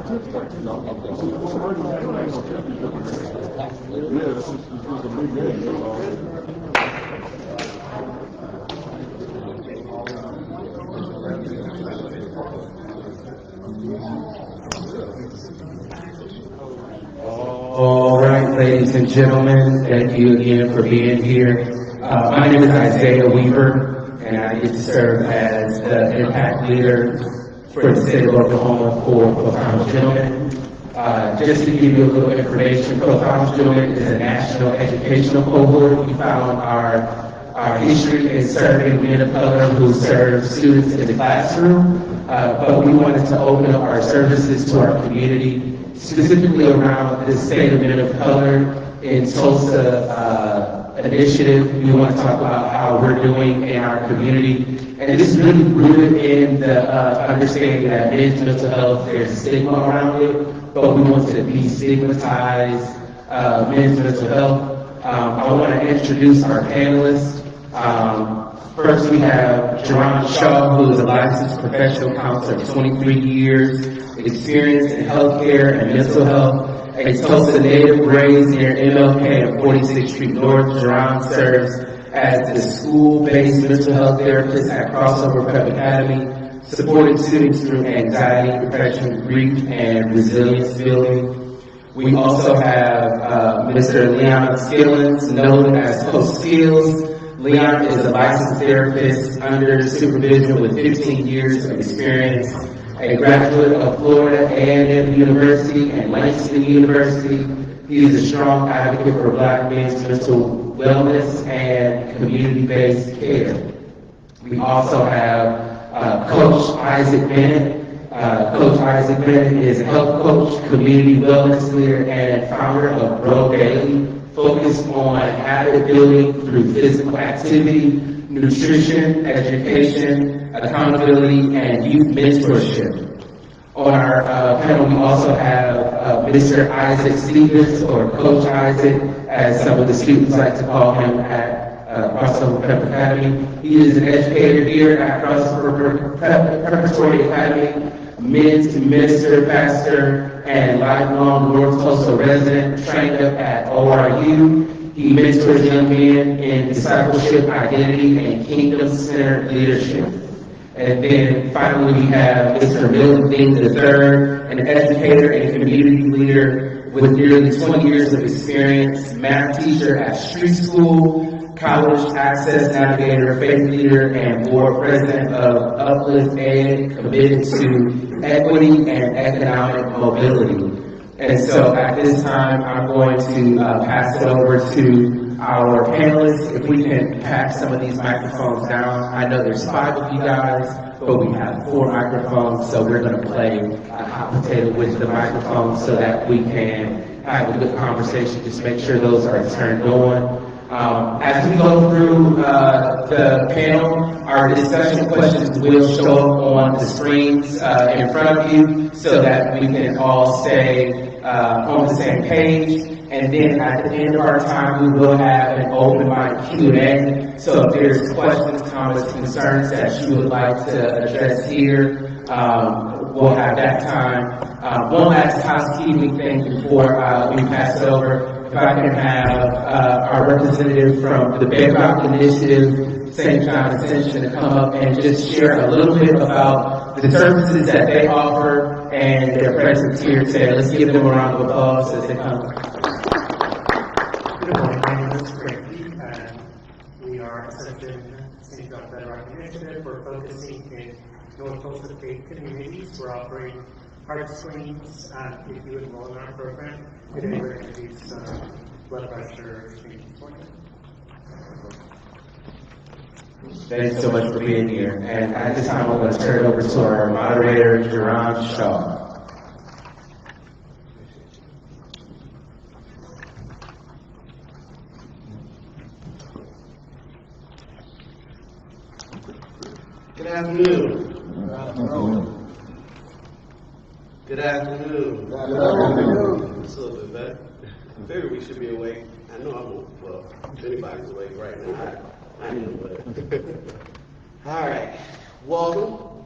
All right, ladies and gentlemen, thank you again for being here. My name is Isaiah Weaver, and I get to serve as the impact leader for the state of Oklahoma for Profound Gentlemen. Just to give you a little information, Profound Gentlemen is a national educational cohort. We found our history in serving men of color who serve students in the classroom, but we wanted to open up our services to our community, specifically around the state of men of color in Tulsa initiative. We want to talk about how we're doing in our community. And this is really rooted in the understanding that men's mental health, there's a stigma around it, but we want to destigmatize men's mental health. I want to introduce our panelists. First, we have Jerron Shaw, who is a licensed professional counselor of 23 years, experience in healthcare and mental health. A Tulsa native raised near MLK and 46th Street North, Jerron serves as the school-based mental health therapist at Crossover Prep Academy, supporting students through anxiety, depression, grief, and resilience building. We also have Mr. Leon Skillins, known as Coach Skills. Leon is a licensed therapist under supervision with 15 years of experience, a graduate of Florida A&M University and Langston University. He is a strong advocate for Black men's mental wellness and community-based care. We also have Coach Isaac Bennett. Coach Isaac Bennett is a health coach, community wellness leader, and founder of Grow Daily, focused on habit building through physical activity, nutrition, education, accountability, and youth mentorship. On our panel, we also have Mr. Isaac Stevens, or Coach Isaac, as some of the students like to call him at Crossover Prep Academy. He is an educator here at Crossover Preparatory Academy, men's minister, pastor, and lifelong North Tulsa resident, trained up at ORU. He mentors young men in discipleship, identity, and kingdom-centered leadership. And then finally, we have Mr. Milton Dean III, an educator and community leader with nearly 20 years of experience, math teacher at Street School, college access navigator, faith leader, and board president of Uplift Ed, committed to equity and economic mobility. And so at this time, I'm going to pass it over to our panelists. If we can pass some of these microphones down. I know there's 5 of you guys, but we have 4 microphones, so we're going to play a hot potato with the microphones so that we can have a good conversation. Just make sure those are turned on. As we go through the panel, our discussion questions will show up on the screens in front of you so that we can all stay on the same page. And then at the end of our time, we will have an open mic Q&A. So if there's questions, comments, concerns that you would like to address here, we'll have that time. One last housekeeping thing before we pass it over. If I can have our representative from the Bedrock Initiative, St. John Ascension, to come up and just share a little bit about the services that they offer and their presence here today. Let's give them a round of applause as they come. Good morning, my name is Frankie, and we are Ascension St. John Bedrock Initiative. We're focusing in North Tulsa faith communities. We're offering heart screens if you enroll in our program. Today we're going to do some blood pressure screening for you. Thanks so much for being here. And at this time, I'm going to turn it over to our moderator, Jerron Shaw. Good afternoon. Good afternoon. Good afternoon. It's a little bit better. I figure we should be awake. I know I won't. Well, if anybody's awake right now, I am, but. All right. Welcome.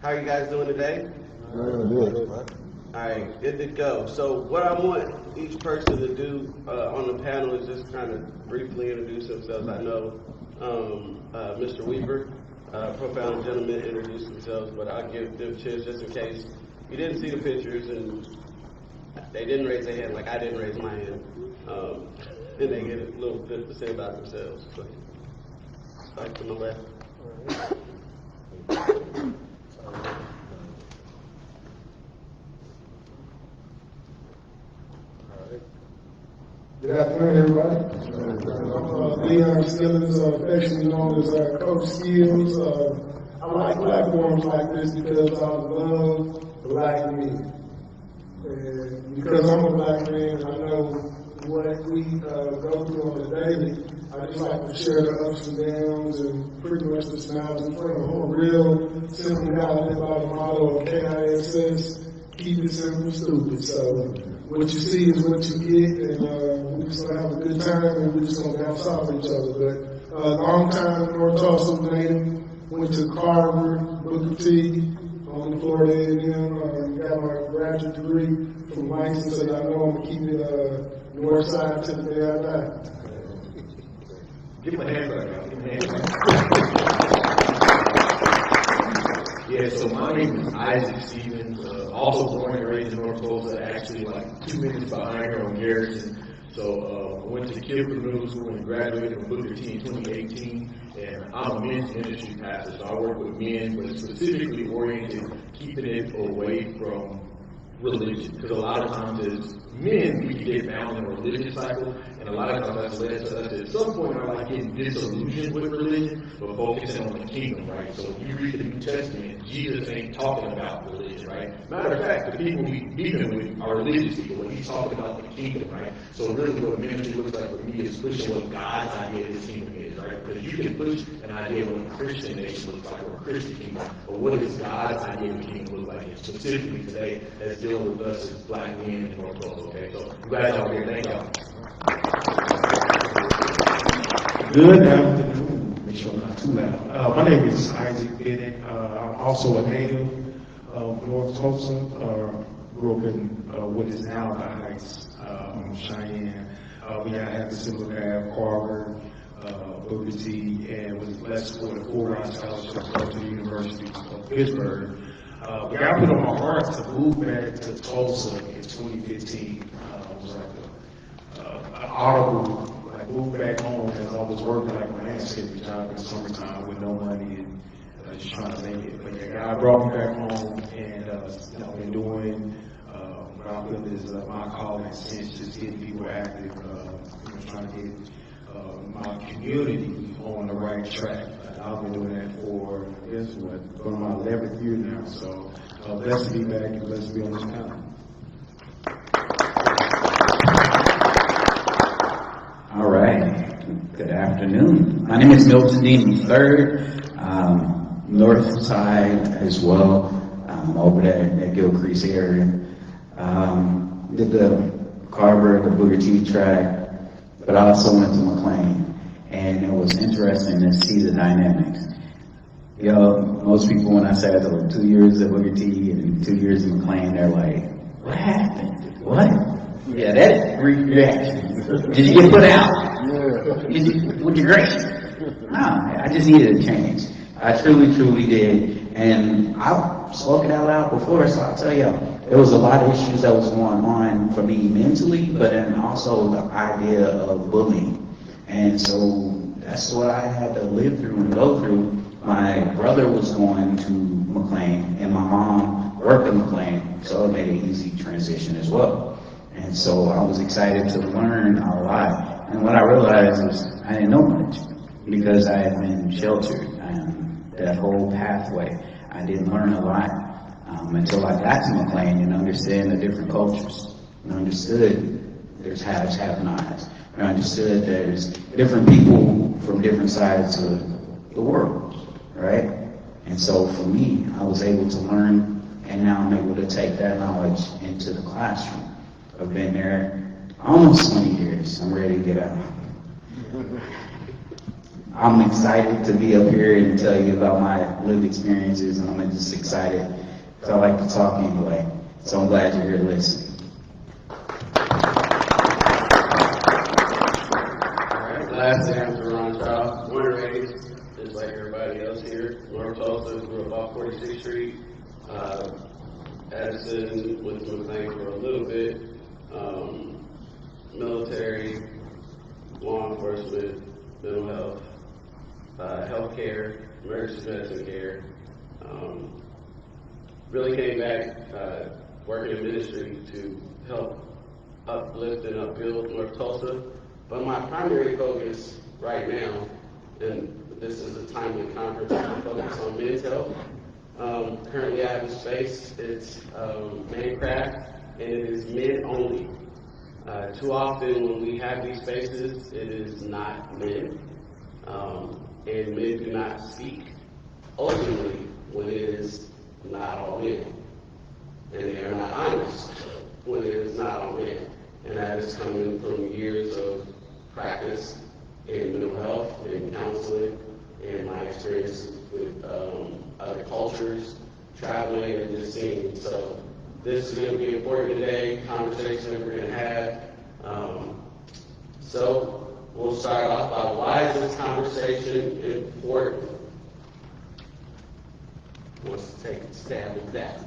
How are you guys doing today? Alright, good to go. So what I want each person to do on the panel is just kind of briefly introduce themselves. I know Mr. Weaver, profound gentleman, introduced themselves, but I'll give them a chance just in case you didn't see the pictures and they didn't raise their hand like I didn't raise my hand. And they get a little bit to say about themselves. So, start from the left. Good afternoon, everybody. I'm Leon Skillings, affectionately known as Coach Skills. I like platforms like this because I love black men. And because I'm a black man, I know what we go through on a daily. I just like to share the ups and downs and pretty much the smiles and fun. I'm a real simple guy. I live by the motto of KISS, keep it simple, stupid. So what you see is what you get, and we're just gonna have a good time, and we're just gonna bounce off each other. But long time North Tulsa native, went to Carver, Booker T, on the Florida A&M, got my graduate degree from Langston, so y'all know I'm gonna keep it north side to the day I die. Give him a hand clap, y'all. Give him a hand clap. Yeah, so my name is Isaac Stevens, also born and raised in North Tulsa, actually like 2 minutes behind her on Garrison. So I went to Kilburn Middle School and graduated from Booker T in 2018, and I'm a men's ministry pastor, so I work with men, but specifically oriented, keeping it away from religion, because a lot of times as men, we can get bound in a religious cycle, and a lot of times that's led to us at some point in our life getting disillusioned with religion, but focusing on the kingdom, right? So if you read the New Testament, Jesus ain't talking about religion, right? Matter of fact, the people we dealing with are religious people, and he's talking about the kingdom, right? So really what ministry looks like for me is pushing what God's idea of the kingdom is, right? Because you can push an idea of what a Christian nation looks like, or a Christian kingdom, but what does God's idea of the kingdom look like? And specifically today, that's dealing with us as black men in North Tulsa, okay? So I'm glad y'all here. Thank y'all. Good afternoon. Make sure I'm not too loud. My name is Isaac Bennett. I'm also a native of North Tulsa. Grew up in what is now the Heights, Cheyenne. We had the similar path, Harvard, Booker T, and was blessed with a full-ride scholarship to go to the University of Pittsburgh. God put on my heart to move back to Tulsa in 2015. It was like an audible, like move back home, because I was working like a landscaping job in the summertime with no money and just trying to make it. But yeah, God brought me back home, and been doing what I feel is my calling since, just getting people active, trying to get my community on the right track. I've been doing that for, I guess, going on my 11th year now. So blessed to be back and blessed to be on this panel. All right. Good afternoon. My name is Milton Dean III. North side as well, over there in that Gilcrease area. Did the Carver, the Booker T track, but I also went to McLean. And it was interesting to see the dynamics. Most people, when I say I told 2 years at Booker T and 2 years in McLean, they're like, what happened? What? Yeah, that reaction. Did you get put out? Yeah. With your grades? No, I just needed a change. I truly did. And I spoke it out loud before, so I'll tell you, there was a lot of issues that was going on for me mentally, but then also the idea of bullying. And so that's what I had to live through and go through. My brother was going to McLean, and my mom worked at McLean, so it made an easy transition as well. And so I was excited to learn a lot. And what I realized is I didn't know much because I had been sheltered. That whole pathway, I didn't learn a lot until I got to McLean and understand the different cultures. And understood there's haves, have-nots. I understood there's different people from different sides of the world, right? And so for me, I was able to learn, and now I'm able to take that knowledge into the classroom. I've been there almost 20 years. I'm ready to get out. I'm excited to be up here and tell you about my lived experiences, and I'm just excited So I like to talk anyway. So I'm glad you're here to listen. Alright, last name is Ron Child, born and raised, just like everybody else here. North Tulsa, grew up off 46th Street. Addison, went to McLean for a little bit. Military, law enforcement, mental health, healthcare, emergency medicine care. Really came back working in ministry to help uplift and upbuild North Tulsa. But my primary focus right now, and this is a timely conference, I focus on men's health. Currently I have a space, it's Mancraft, and it is men only. Too often when we have these spaces, it is not men, and men do not speak openly when it is not all men. And they are not honest when it is not all men. And that is coming from years of practice in mental health, in counseling, and my experience with other cultures, traveling, and just seeing. So this is going to be important today, conversation that we're going to have. So we'll start off by why is this conversation important? Who wants to take a stab at that?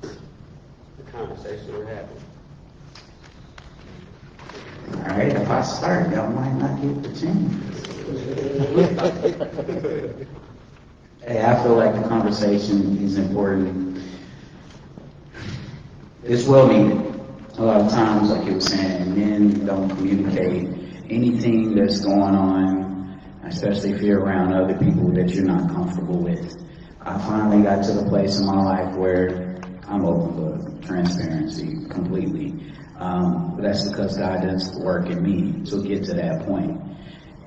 The conversation we're having. All right, if I start, y'all might not get the chance. Hey, I feel like the conversation is important. It's well needed. A lot of times, like you were saying, men don't communicate anything that's going on, especially if you're around other people that you're not comfortable with. I finally got to the place in my life where I'm open to transparency completely. But that's because God does work in me to get to that point.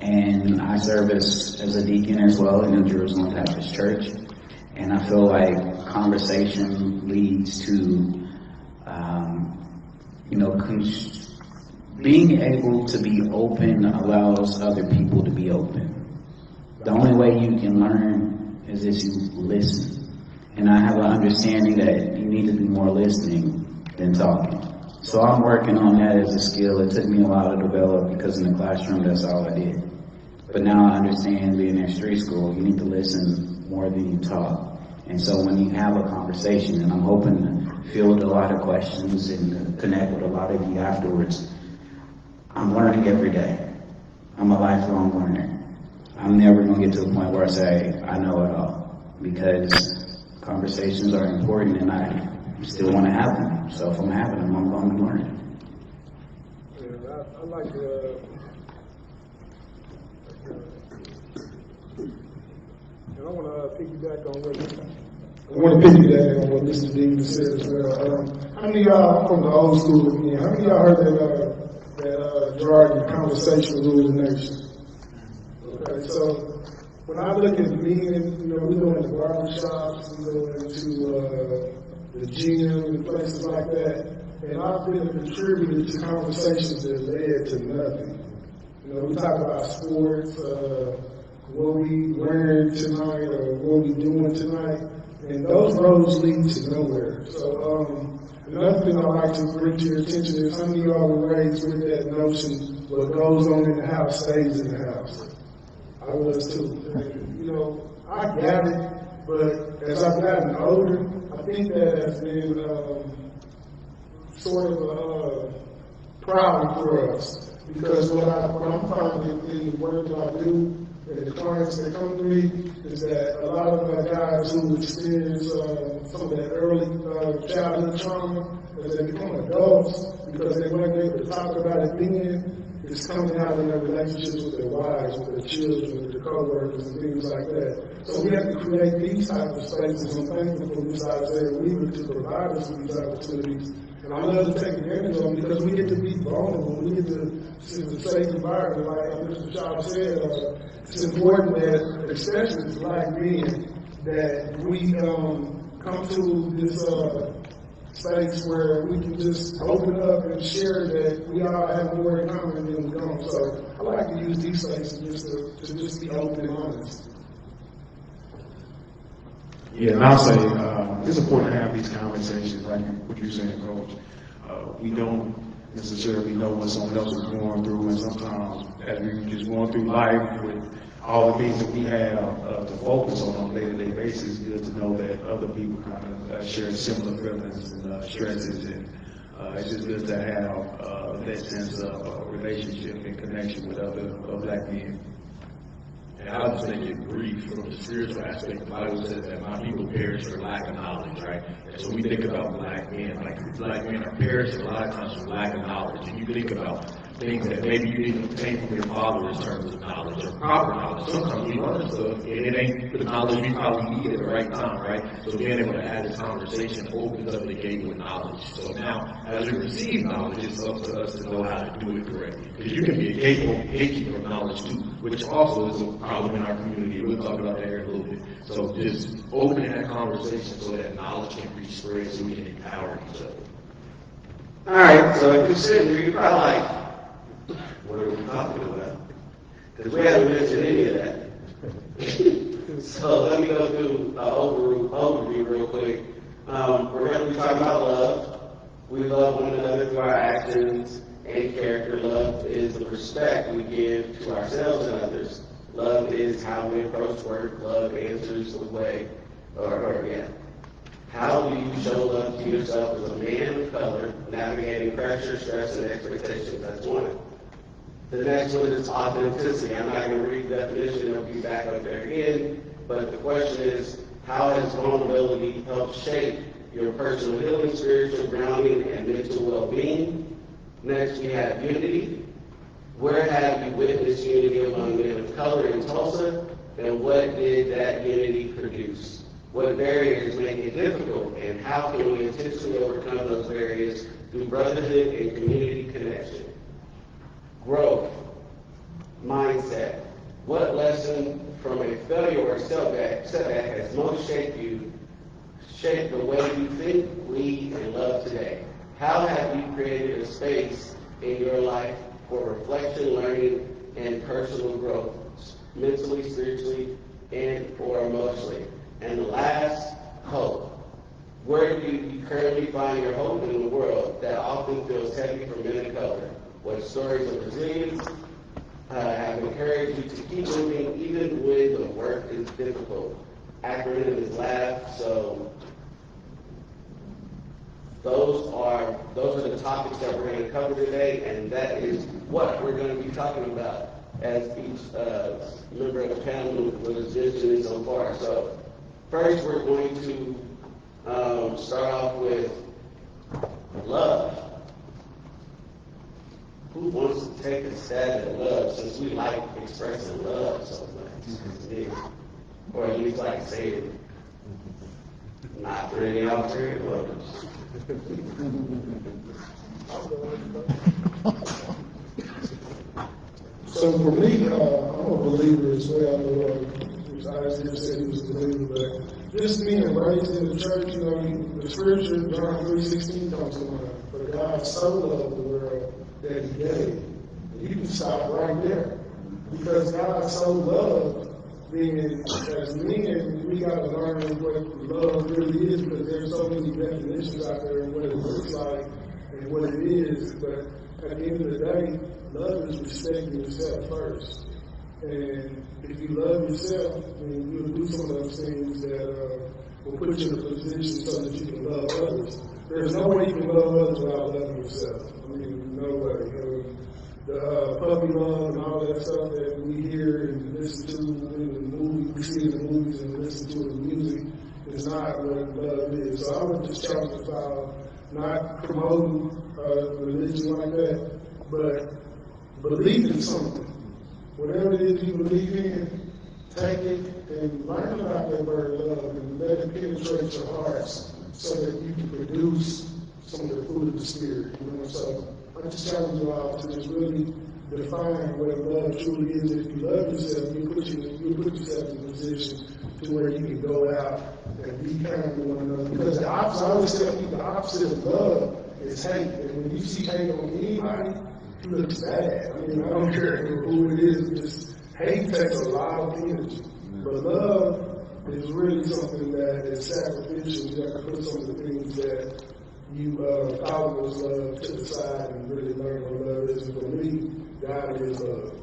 And I serve as a deacon as well in New Jerusalem Baptist Church. And I feel like conversation leads to, being able to be open allows other people to be open. The only way you can learn is if you listen. And I have an understanding that you need to do more listening than talking. So I'm working on that as a skill. It took me a while to develop because in the classroom, that's all I did. But now I understand being in street school, you need to listen more than you talk. And so when you have a conversation, and I'm hoping to field a lot of questions and connect with a lot of you afterwards, I'm learning every day. I'm a lifelong learner. I'm never going to get to the point where I say, I know it all. Because conversations are important and I still want to have them. So if I'm having them, I'm going to learn. Yeah, I like to, and I want to piggyback on what Mr. Dean said as well. How many of y'all from the old school again? How many of y'all heard that jargon, conversation rule the nation? Okay, so when I look at men, we go into barbershops, we go into the gym and places like that, and I've been a contributor to conversations that led to nothing. We talk about sports, what we learned tonight or what we doing tonight, and those roads lead to nowhere. So another thing I'd like to bring to your attention is how many of y'all were raised with that notion, what goes on in the house stays in the house. I was too. I got it, but as I've gotten older, I think that has been sort of a problem for us. Because what I'm finding in the work that I do, and the clients that come to me, is that a lot of guys who experience some of that early childhood trauma, as they become adults, because they weren't able to talk about it then, it's coming out in their relationships with their wives, with their children, with their co-workers, and things like that. So we have to create these types of spaces. I'm thankful for Ms. Isaiah Weaver to provide us with these opportunities. And I love to take advantage of them because we get to be vulnerable. We get to see the safe environment, like Mr. Shaw said. It's important that, especially as Black men, that we come to this space where we can just open up and share that we all have more in common than we don't. So I like to use these spaces to just be open and honest. Yeah, and I'll say, it's important to have these conversations, like what you're saying, Coach. We don't necessarily know what someone else is going through, and sometimes as we just going through life with all the things that we have to focus on a day-to-day basis, it's good to know that other people kind of share similar feelings and stresses, and it's just good to have that sense of relationship and connection with other Black men. And I'll just make it brief from the spiritual aspect. The Bible says that my people perish for lack of knowledge, right? And so we think about Black men, like Black men are perishing a lot of times for lack of knowledge. And you think about things that maybe you didn't obtain from your father in terms of knowledge or proper knowledge. Sometimes we learn stuff and it ain't the knowledge we probably need at the right time, right? So being able to have this conversation opens up the gate with knowledge. So now, as we receive knowledge, it's up to us to know how to do it correctly. Because you can be a gatekeeper of knowledge too, which also is a problem in our community. We'll talk about that here in a little bit. So just opening that conversation so that knowledge can be spread so we can empower each other. All right, so if you're sitting here, you're probably like, what are we talking about? Because we haven't mentioned any of that. So let me go through an overview real quick. We're going to be talking about love. We love one another through our actions and character. Love is the respect we give to ourselves and others. Love is how we approach work. Love answers the way, How do you show love to yourself as a man of color, navigating pressure, stress, and expectations? That's one. The next one is authenticity. I'm not going to read the definition, it'll be back up there again, but the question is, how has vulnerability helped shape your personal healing, spiritual grounding, and mental well-being? Next, we have unity. Where have you witnessed unity among men of color in Tulsa, and what did that unity produce? What barriers make it difficult, and how can we intentionally overcome those barriers through brotherhood and community connection? Growth, mindset. What lesson from a failure or setback has most shaped the way you think, lead, and love today? How have you created a space in your life for reflection, learning, and personal growth, mentally, spiritually, and or emotionally? And last, hope. Where do you currently find your hope in the world that often feels heavy for men of color? What stories of resilience have encouraged you to keep moving even when the work is difficult? Acronym is LAUGH. So those are the topics that we're going to cover today, and that is what we're going to be talking about as each member of the panel was mentioning so far. So first, we're going to start off with love. Who wants to take a stab at love, since we like expressing love so much? Yeah. Or at least like saying it. Not for any ulterior motives. So for me, I'm a believer as well. Isaiah said he was a believer, but just being raised in the church, the scripture, John 3:16 comes to mind. For God so loved the world that he gave. You can stop right there. Because God so loved, then as men, we got to learn what love really is, because there's so many definitions out there and what it looks like and what it is. But at the end of the day, love is respecting yourself first. And if you love yourself, then you'll do some of those things that will put you in a position so that you can love others. There's no way you can love others without loving yourself. I mean, no way. The puppy love and all that stuff that we hear and listen to in the movies, we see in the movies and listen to in the music, is not what love is. So I would just challenge about not promoting religion like that, but believe in something. Whatever it is you believe in, take it and learn about that word love and let it penetrate your hearts so that you can produce some of the fruit of the Spirit. So I just challenge you all to just really define what love truly is. If you love yourself, you put yourself in a position to where you can go out and be kind to one another. Because the opposite, I always tell people, the opposite of love is hate. And when you see hate on anybody, it looks bad. I mean, I don't care who it is. Just hate takes a lot of energy. But love is really something that is sacrificial. You have to put some of the things that you thought was love to the side and really learn what love is. And for me, God is love.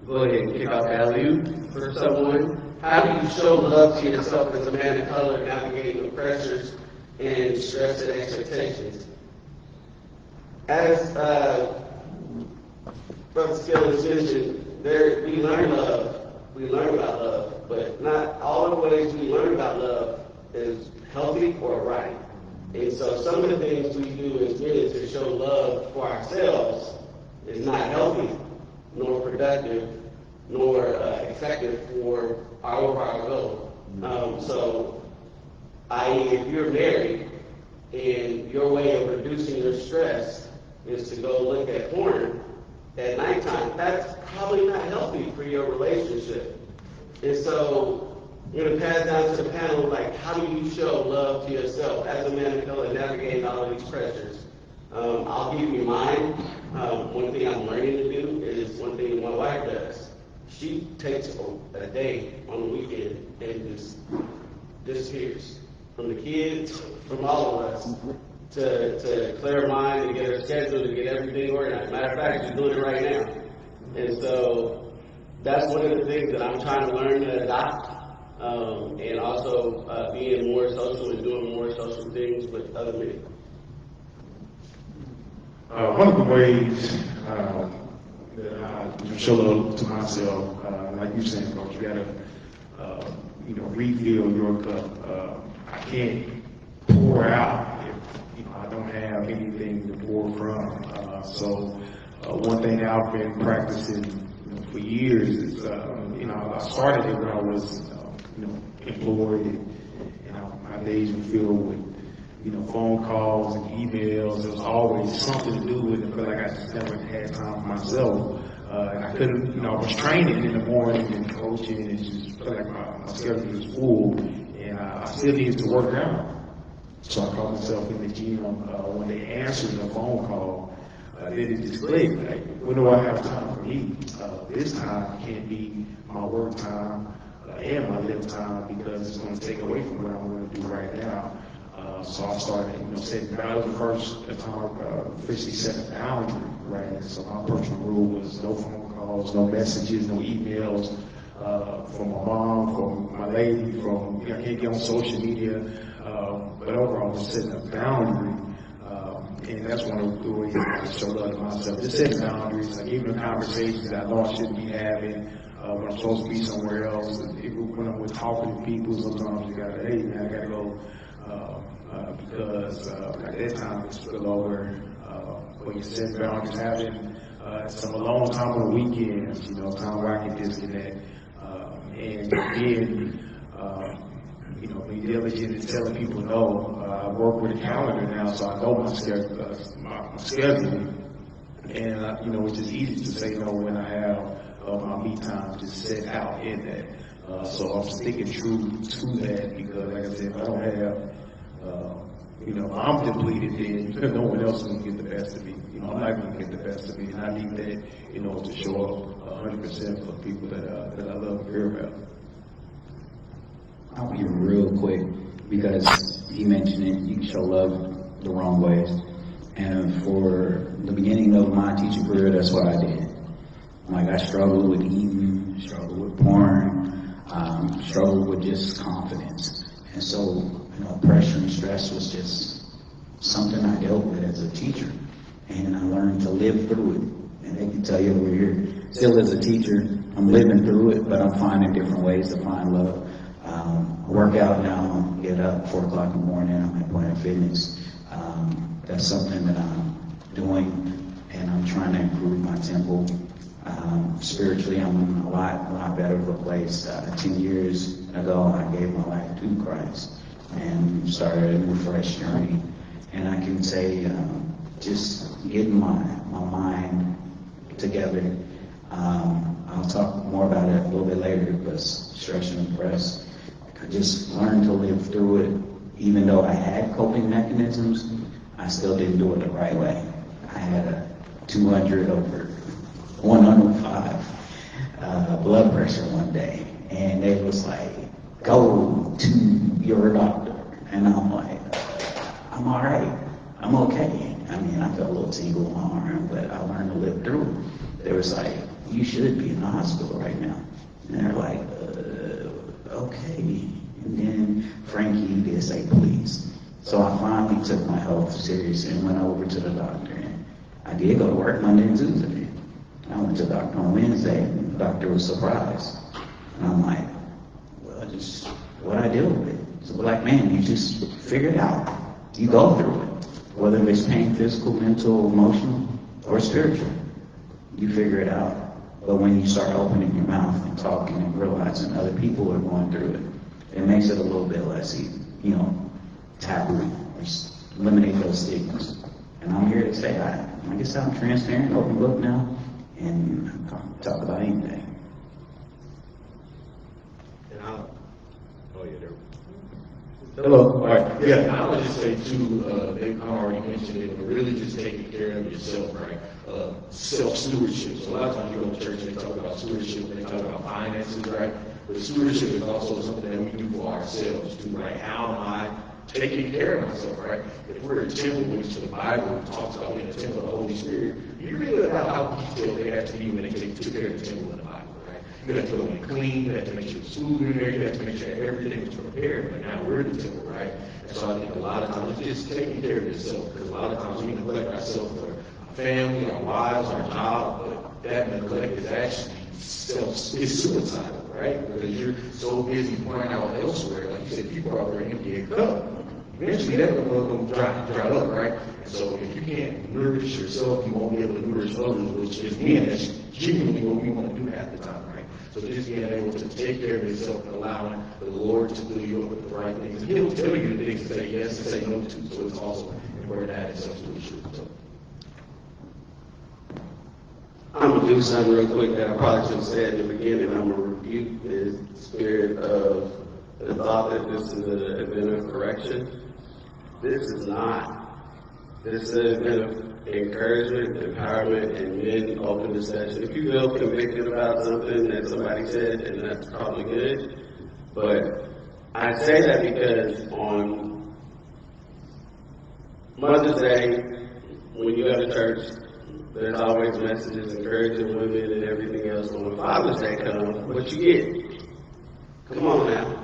Go ahead and kick off alley-oop for someone. How do you show love to yourself as a man of color navigating the pressures and stress and expectations? As Brother Skillings mentioned, we learn love. We learn about love, but not all the ways we learn about love is healthy or right. And so some of the things we do as men to show love for ourselves is not healthy, nor productive, nor effective for our overall goal. So, i.e., if you're married and your way of reducing your stress is to go look at porn at nighttime, that's probably not healthy for your relationship. And so, I'm going to pass down to the panel, like, how do you show love to yourself as a man of color navigating all of these pressures? I'll give you mine. One thing I'm learning to do is one thing my wife does. She takes a day on the weekend and just disappears from the kids, from all of us, to clear her mind, to get her schedule, to get everything organized. Matter of fact, she's doing it right now. And so that's one of the things that I'm trying to learn to adopt, and also being more social and doing more social things with other men. One of the ways that I show love to myself, like you saying, Coach, you gotta, refill your cup. I can't pour out if I don't have anything to pour from. So one thing I've been practicing for years is, I started it when I was, employed, and my days were filled with phone calls and emails. There was always something to do with it. I feel like I just never had time for myself. And I couldn't, I was training in the morning and coaching, and just felt like my schedule was full, and I still needed to work out. So I called myself in the gym when they answered the phone call. Then it just clicked, like, when do I have time for me? This time can't be my work time and my live time, because it's going to take away from what I'm going to do right now. So I started, setting boundaries. The first time I officially set a boundary, right? So my personal rule was no phone calls, no messages, no emails from my mom, from my lady, from, I can't get on social media. But overall, I was setting a boundary. And that's one of the ways I show love to myself. Just setting boundaries, like even the conversations that I know I shouldn't be having when I'm supposed to be somewhere else. When I'm talking to people, sometimes you gotta, hey man, I gotta go. Because at that time it's spill over when you set boundaries, having some alone time on the weekends, time where I can disconnect, and then be diligent in telling people no. I work with a calendar now, so I know my schedule, and it's just easy to say no when I have my me time just set out in that. So I'm sticking true to that, because like I said, if I don't have I'm depleted, then no one else is going to get the best of me. I'm not going to get the best of me, and I need that, to show up 100% for people that I love and care about. I'll be real quick, because he mentioned it, you can show love the wrong ways. And for the beginning of my teaching career, that's what I did. Like, I struggled with eating, struggled with porn, struggled with just confidence. And so, pressure and stress was just something I dealt with as a teacher. And I learned to live through it. And they can tell you over here, still as a teacher, I'm living through it, but I'm finding different ways to find love. I work out now, get up 4 o'clock in the morning, I'm at Planet Fitness. That's something that I'm doing, and I'm trying to improve my tempo. Spiritually, I'm in a lot better of a place. 10 years ago, I gave my life to Christ and started a new fresh journey. And I can say, just getting my mind together. I'll talk more about it a little bit later, but stress and depressed. I just learned to live through it. Even though I had coping mechanisms, I still didn't do it the right way. I had a 200/105 blood pressure one day, and they was like, go to your doctor. And I'm like, I'm all right. I'm okay. I mean, I felt a little tingle in my arm, but I learned to live through it. They was like, you should be in the hospital right now. And they're like, okay. And then Frankie did say, please. So I finally took my health serious and went over to the doctor. And I did go to work Monday and Tuesday. I went to the doctor on Wednesday, and the doctor was surprised. And I'm like, well, just what I deal with. As a black man, you just figure it out. You go through it. Whether it's pain, physical, mental, emotional, or spiritual. You figure it out. But when you start opening your mouth and talking and realizing other people are going through it, it makes it a little bit less, taboo. Just eliminate those stigmas. And I'm here to say, I guess I'm transparent, open book now, and talk about anything. And hello. All right. Yeah, I would just say too, they already mentioned it, but really just taking care of yourself, right? Self-stewardship. So a lot of times you go to church and they talk about stewardship, and they talk about finances, right? But stewardship is also something that we do for ourselves too, right? How am I taking care of myself, right? If we're a temple, which the Bible talks about being a temple of the Holy Spirit, you read about how detailed they have to be when they took care of the temple in the Bible. You have to go in clean, you have to make sure there's food in there, you have to make sure everything is prepared. But now we're the temple, right? And so I think a lot of times it's just taking care of yourself, because a lot of times we neglect ourselves for our family, our wives, our job, but that neglect is actually it's suicidal, right? Because you're so busy pouring out elsewhere. Like you said, people are very empty a cup. Eventually that will dry up, right? And so if you can't nourish yourself, you won't be able to nourish others, which is, again, that's genuinely what we want to do half the time, right? So just being able to take care of yourself and allowing the Lord to fill you up with the right things. And He'll tell you the things to say yes and say no to. So it's also important to have self-stewardship. So. I'm going to do something real quick that I probably should have said in the beginning. I'm going to rebuke the spirit of the thought that this is an event of correction. This is not. This is an event of encouragement, empowerment, and men open discussion. If you feel convicted about something that somebody said, then that's probably good. But I say that because on Mother's Day, when you go to church, there's always messages encouraging women and everything else. When Father's Day comes, what you get? Come on now.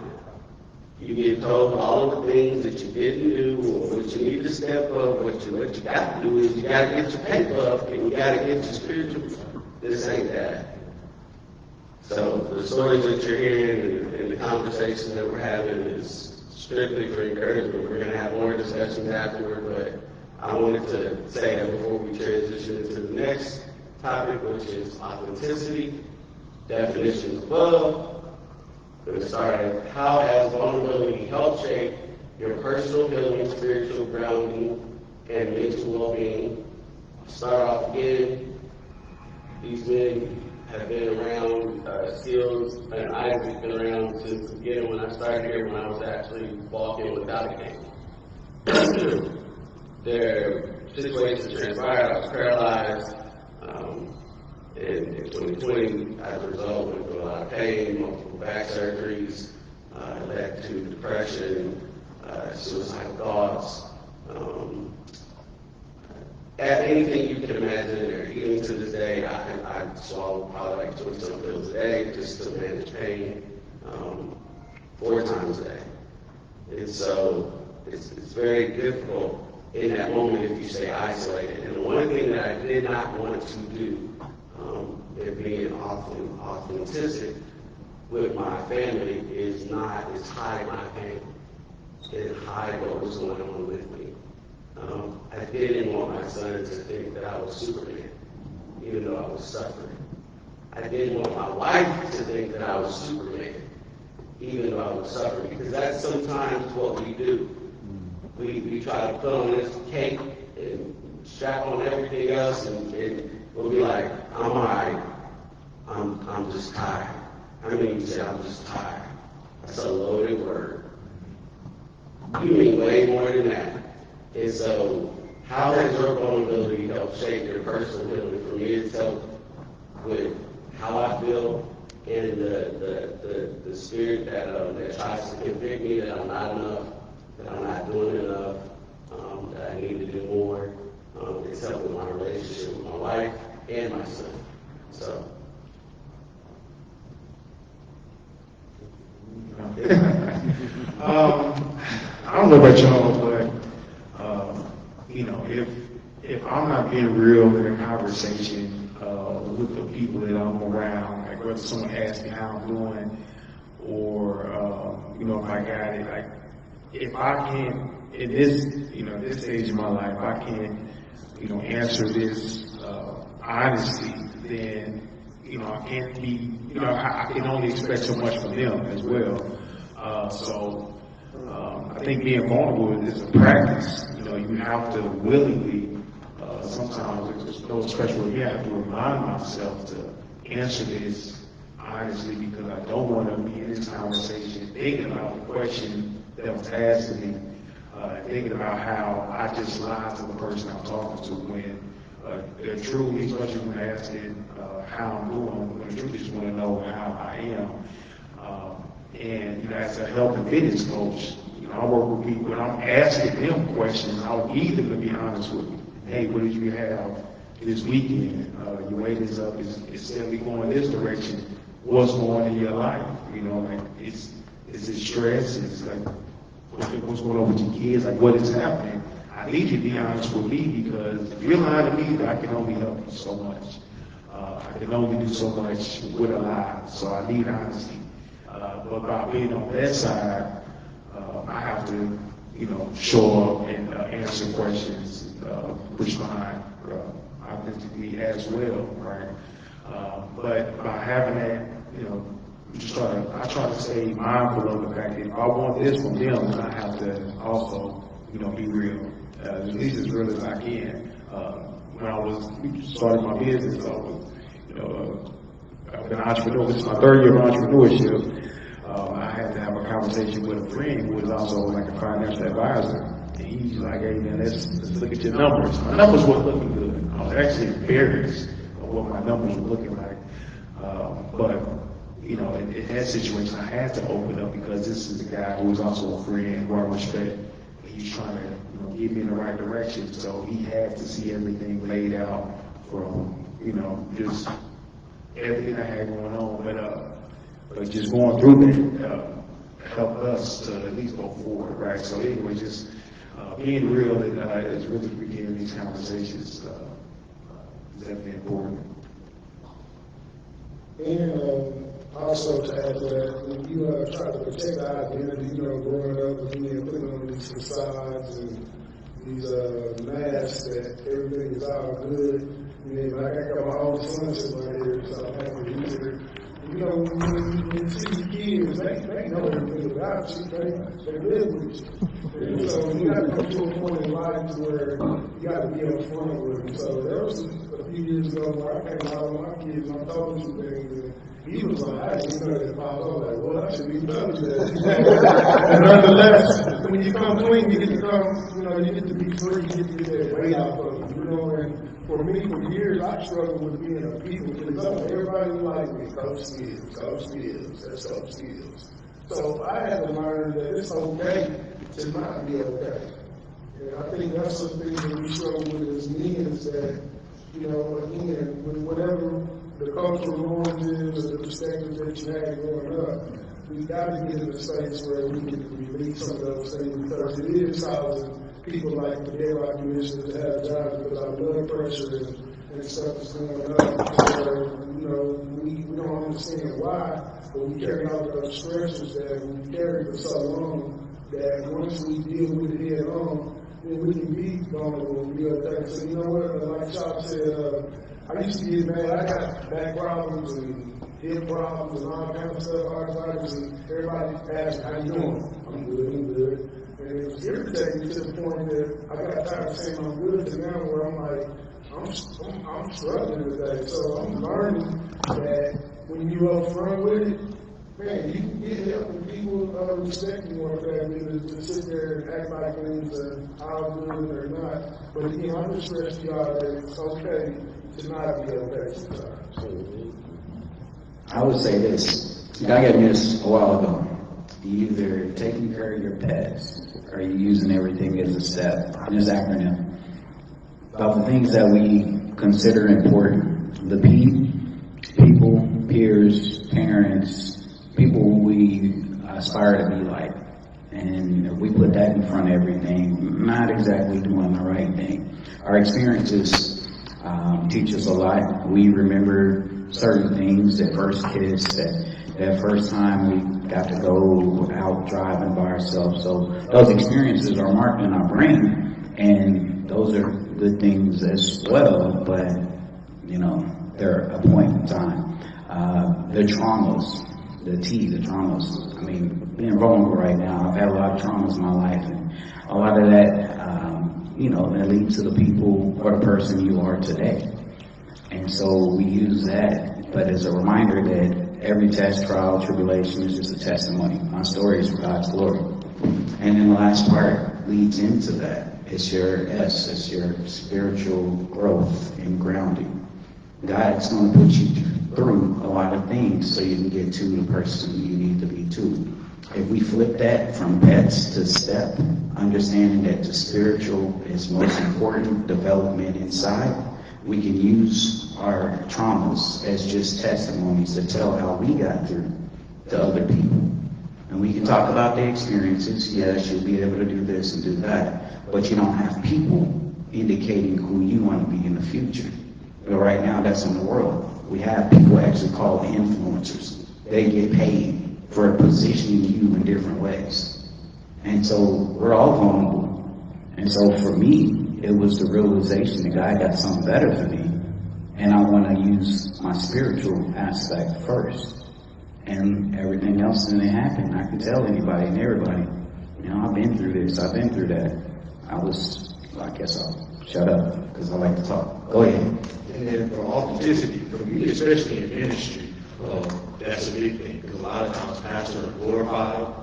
You get told all of the things that you didn't do, or what you need to step up. What you got to do is you got to get your paper up, and you got to get your spiritual. This ain't that. So the stories that you're hearing and the conversations that we're having is strictly for encouragement. We're going to have more discussions afterward, but I wanted to say that before we transition into the next topic, which is authenticity, definitions of love. We're going to start at how has vulnerability helped shape your personal healing, spiritual grounding, and mental well-being. Start off again. These men have been around, Skills and Isaac been around since the beginning when I started here, when I was actually walking without a cane. Their situation transpired. I was paralyzed. In 2020, as a result, went through a lot of pain, multiple back surgeries, led to depression, suicidal thoughts, anything you can imagine. Or even to this day, I swallow probably like 20-some pills a day just to manage pain, 4 times a day. And so it's very difficult in that moment if you stay isolated. And the one thing that I did not want to do, in being authentic with my family, is hide my pain and hide what was going on with me. I didn't want my son to think that I was Superman, even though I was suffering. I didn't want my wife to think that I was Superman, even though I was suffering, because that's sometimes what we do. We try to put on this cape and strap on everything else, and we'll be like, I'm all right. I'm just tired. I mean, you say I'm just tired. That's a loaded word. You mean way more than that. And so, how has your vulnerability helped shape your personal healing? For me, it's helped with how I feel, and the spirit that tries to convict me that I'm not enough, that I'm not doing enough, that I need to do more. It's helping my relationship with my wife and my son. So. I don't know about y'all, but you know, if I'm not being real in a conversation with the people that I'm around, like whether someone asks me how I'm doing, or you know, if I got it, like if I can't in this, you know, this stage of my life, I can't, you know, answer this honestly, then you know, I can't be, you know, I can only expect so much from them as well. I think being vulnerable is a practice. You know, you have to willingly, sometimes it's no special, you have to remind myself to answer this honestly, because I don't want to be in this conversation thinking about the question that was asked to me, thinking about how I just lied to the person I'm talking to when they're truly, especially when asking how I'm doing, when they just want to know how I am. And you know, as a health and fitness coach, you know, I work with people, when I'm asking them questions, I need them to be honest with me. Hey, what did you have this weekend? Your weight is up, it's steadily going this direction. What's going on in your life? You know, like, is it stress? It's like, what's going on with your kids? Like, what is happening? I need you to be honest with me, because if you're lying to me, I can only help you so much. I can only do so much with a lie, so I need honesty. But by being on that side, I have to, you know, show up and answer questions, respond authentically as well, right? But by having that, you know, I try to stay mindful of the fact that if I want this from them, then I have to also, you know, be real, at least as real as I can. When I was starting my business, I was, you know, I've been an entrepreneur. This is my third year of entrepreneurship. I had to have a conversation with a friend who was also like a financial advisor. And he's like, hey man, let's look at your numbers. My numbers weren't looking good. I was actually embarrassed of what my numbers were looking like. But, you know, in that situation, I had to open up, because this is a guy who was also a friend who I respect. He's trying to, you know, get me in the right direction. So he had to see everything laid out from, you know, just everything I had going on. But just going through that helped us to at least go forward, right? So anyway, just being real is really beginning these conversations is definitely important. And also to add to that, when you try to protect the identity, you know, growing up and being put on these facades and these masks that everything is all good. You know, like I got my oldest son sitting right here, so I'm happy to be here. You know, when you see the kids, they know everything about you. They live with you. And so you got to come to a point in life where you got to be up front with them. So there was a few years ago where I came out with my kids and I told them some things. And he was like, I didn't know that. I was like, well, I shouldn't even told you that. And nonetheless, when you come clean, you get to come, you know, you get to be free, you get to get that weight off of you, you know. And for me, for years, I struggled with being a people pleaser. Everybody liked me, Coach Skills, that's Coach Skills. So I had to learn that it's okay to not be okay. And I think that's the thing that we struggle with as men, is that, you know, again, with whatever the cultural norms is, or the perspective that you had growing up, we got to get in a space where we can release some of those things, because it is causing people like the daylight commissioner to have jobs, because our blood pressure and stuff is going up. So, you know, we don't understand why, but we carry all those stressors that we carry for so long, that once we deal with it head on, then we can be vulnerable and be okay. So you know what, like Chop said, I used to get mad. I got back problems and hip problems and all kinds of stuff, arthritis, and everybody asked, how you doing? I'm good. And it was irritating me to the point that I got tired of saying I'm good, to now where I'm like, I'm struggling with that. So I'm learning that when you're up front with it, man, you can get help and people respect you more for that than to sit there and act like things are all good or not. But again, I'm just stressing y'all that it's okay to not be okay sometimes. I would say this. God gave me this a while ago. You either taking care of your pets or you using everything as a step in this acronym. About the things that we consider important. The people, peers, parents, people we aspire to be like. And if we put that in front of everything, not exactly doing the right thing. Our experiences teach us a lot. We remember certain things, that first kiss, that first time we got to go out driving by ourselves. So those experiences are marked in our brain, and those are good things as well, but, you know, they're a point in time. The traumas, the traumas. I mean, being vulnerable right now, I've had a lot of traumas in my life, and a lot of that, that leads to the people or the person you are today. And so we use that, but as a reminder that every test, trial, tribulation is just a testimony. My story is for God's glory. And then the last part leads into that. It's your spiritual growth and grounding. God's going to put you through a lot of things so you can get to the person you need to be to. If we flip that from pets to step, understanding that the spiritual is most important development inside, we can use our traumas as just testimonies to tell how we got through to other people. And we can talk about the experiences. Yes, you'll be able to do this and do that, but you don't have people indicating who you want to be in the future. But right now, that's in the world. We have people actually called influencers. They get paid for positioning you in different ways. And so we're all vulnerable. And so for me, it was the realization that God got something better for me. And I want to use my spiritual aspect first. And everything else that happened, I can tell anybody and everybody, I've been through this, I've been through that. I guess I'll shut up because I like to talk. Go ahead. And then for authenticity, for me, especially in ministry, that's a big thing. Because a lot of times pastors are glorified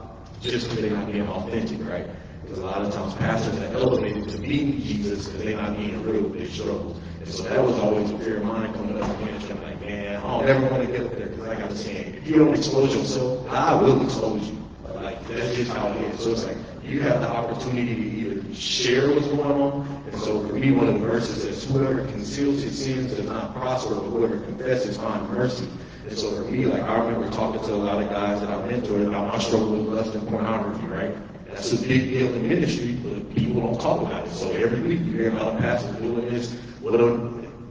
just because they're not being authentic, right? Because a lot of times pastors are elevated to be Jesus because they're not being real with their struggles. And so that was always a fear of mine coming up in ministry. I'm like, man, I don't ever want to get up there because I got to say, if you don't expose yourself, God will expose you. Like, that's just how it is. So it's like, you have the opportunity to either share what's going on. And so for me, one of the verses says, whoever conceals his sins does not prosper, but whoever confesses finds mercy. And so for me, like, I remember talking to a lot of guys that I mentored about my struggle with lust and pornography, right? That's a big deal in ministry, but people don't talk about it. So every week you hear about pastors doing this.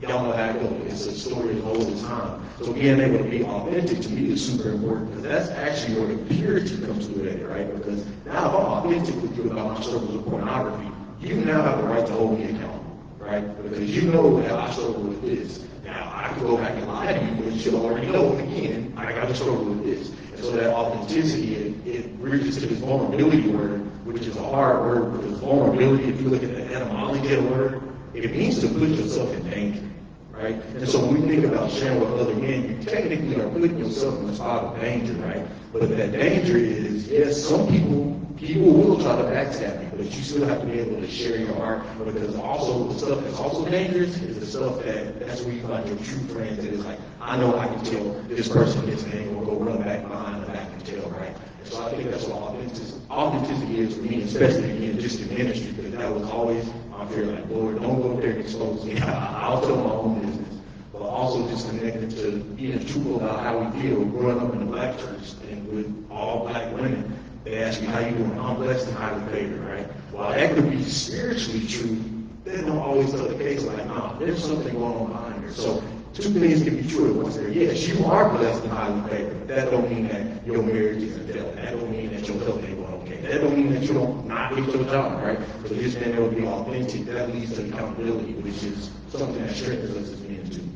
Y'all know how it goes. It's a story of all the time. So being able to be authentic to me is super important because that's actually where the purity comes through it, right? Because now if I'm authentic with you about my struggles with pornography, you now have the right to hold me accountable, right? Because you know that I struggle with this. Now I can go back and lie to you, but you should already know again, I got to struggle with this. And so that authenticity, it bridges to this vulnerability word, which is a hard word because vulnerability, if you look at the etymology of the word, it means to put yourself in danger, right? And so when we think about sharing with other men, you technically are putting yourself in a spot of danger, right? But that danger is, yes, some people will try to backstab you, but you still have to be able to share your heart because also the stuff that's also dangerous is the stuff that's where you find your true friends that is like, I know I can tell this person gets an angle or go run back behind the back and tell, right? And so I think that's what authenticity is for me, especially again just in ministry, because that was always my fear, like, Lord, don't go up there and expose me. I'll tell my own business. But also just connected to being truthful about how we feel growing up in the black church and with all black women. They ask me, how you doing? I'm blessed and highly favored, right? While that could be spiritually true, they don't always tell the case like, no, there's something going on behind here. So two things can be true at once there. Yes, you are blessed and highly favored. That don't mean that your marriage isn't failed. That don't mean that your health ain't going okay. That don't mean that you don't not get your job, right? So just being able to be authentic, that leads to accountability, which is something that strengthens us as men too.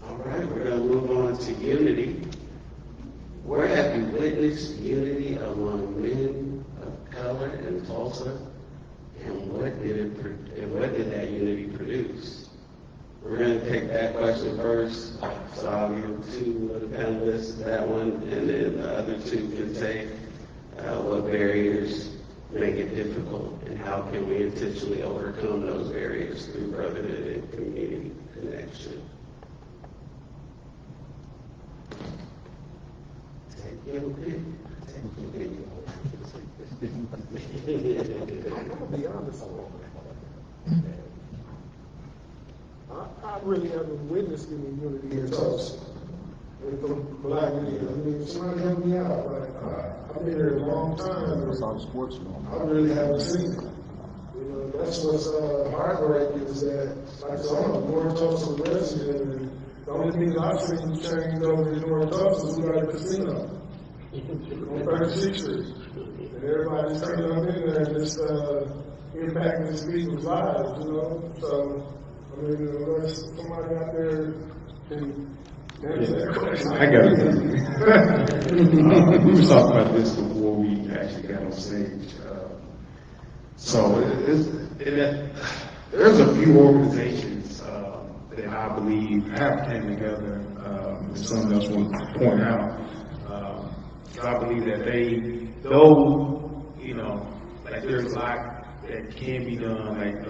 All right, we're going to move on to unity. Where have you witnessed unity among men of color in Tulsa, and what did that unity produce? We're going to take that question first. So I'll give two of the panelists that one, and then the other two can say what barriers make it difficult, and how can we intentionally overcome those barriers through brotherhood and community connection. next year. I'm gonna be honest with you. I really haven't witnessed any unity in Tulsa with the black men. I mean, somebody help me out. Like, I've been here a long time. I really haven't seen it. You know, that's what's heartbreaking is that, like I said, I'm a North Tulsa resident, and the only thing I've seen change over in North Tulsa is we got a casino on 36th Street. And everybody's turning up in there and just impacting these people's lives, you know? So, I mean, unless somebody out there can answer that question. I got it. We were talking about this before we actually got on stage. There's a few organizations that I believe have came together. Someone else want to point out. I believe that like there's a lot that can be done. Like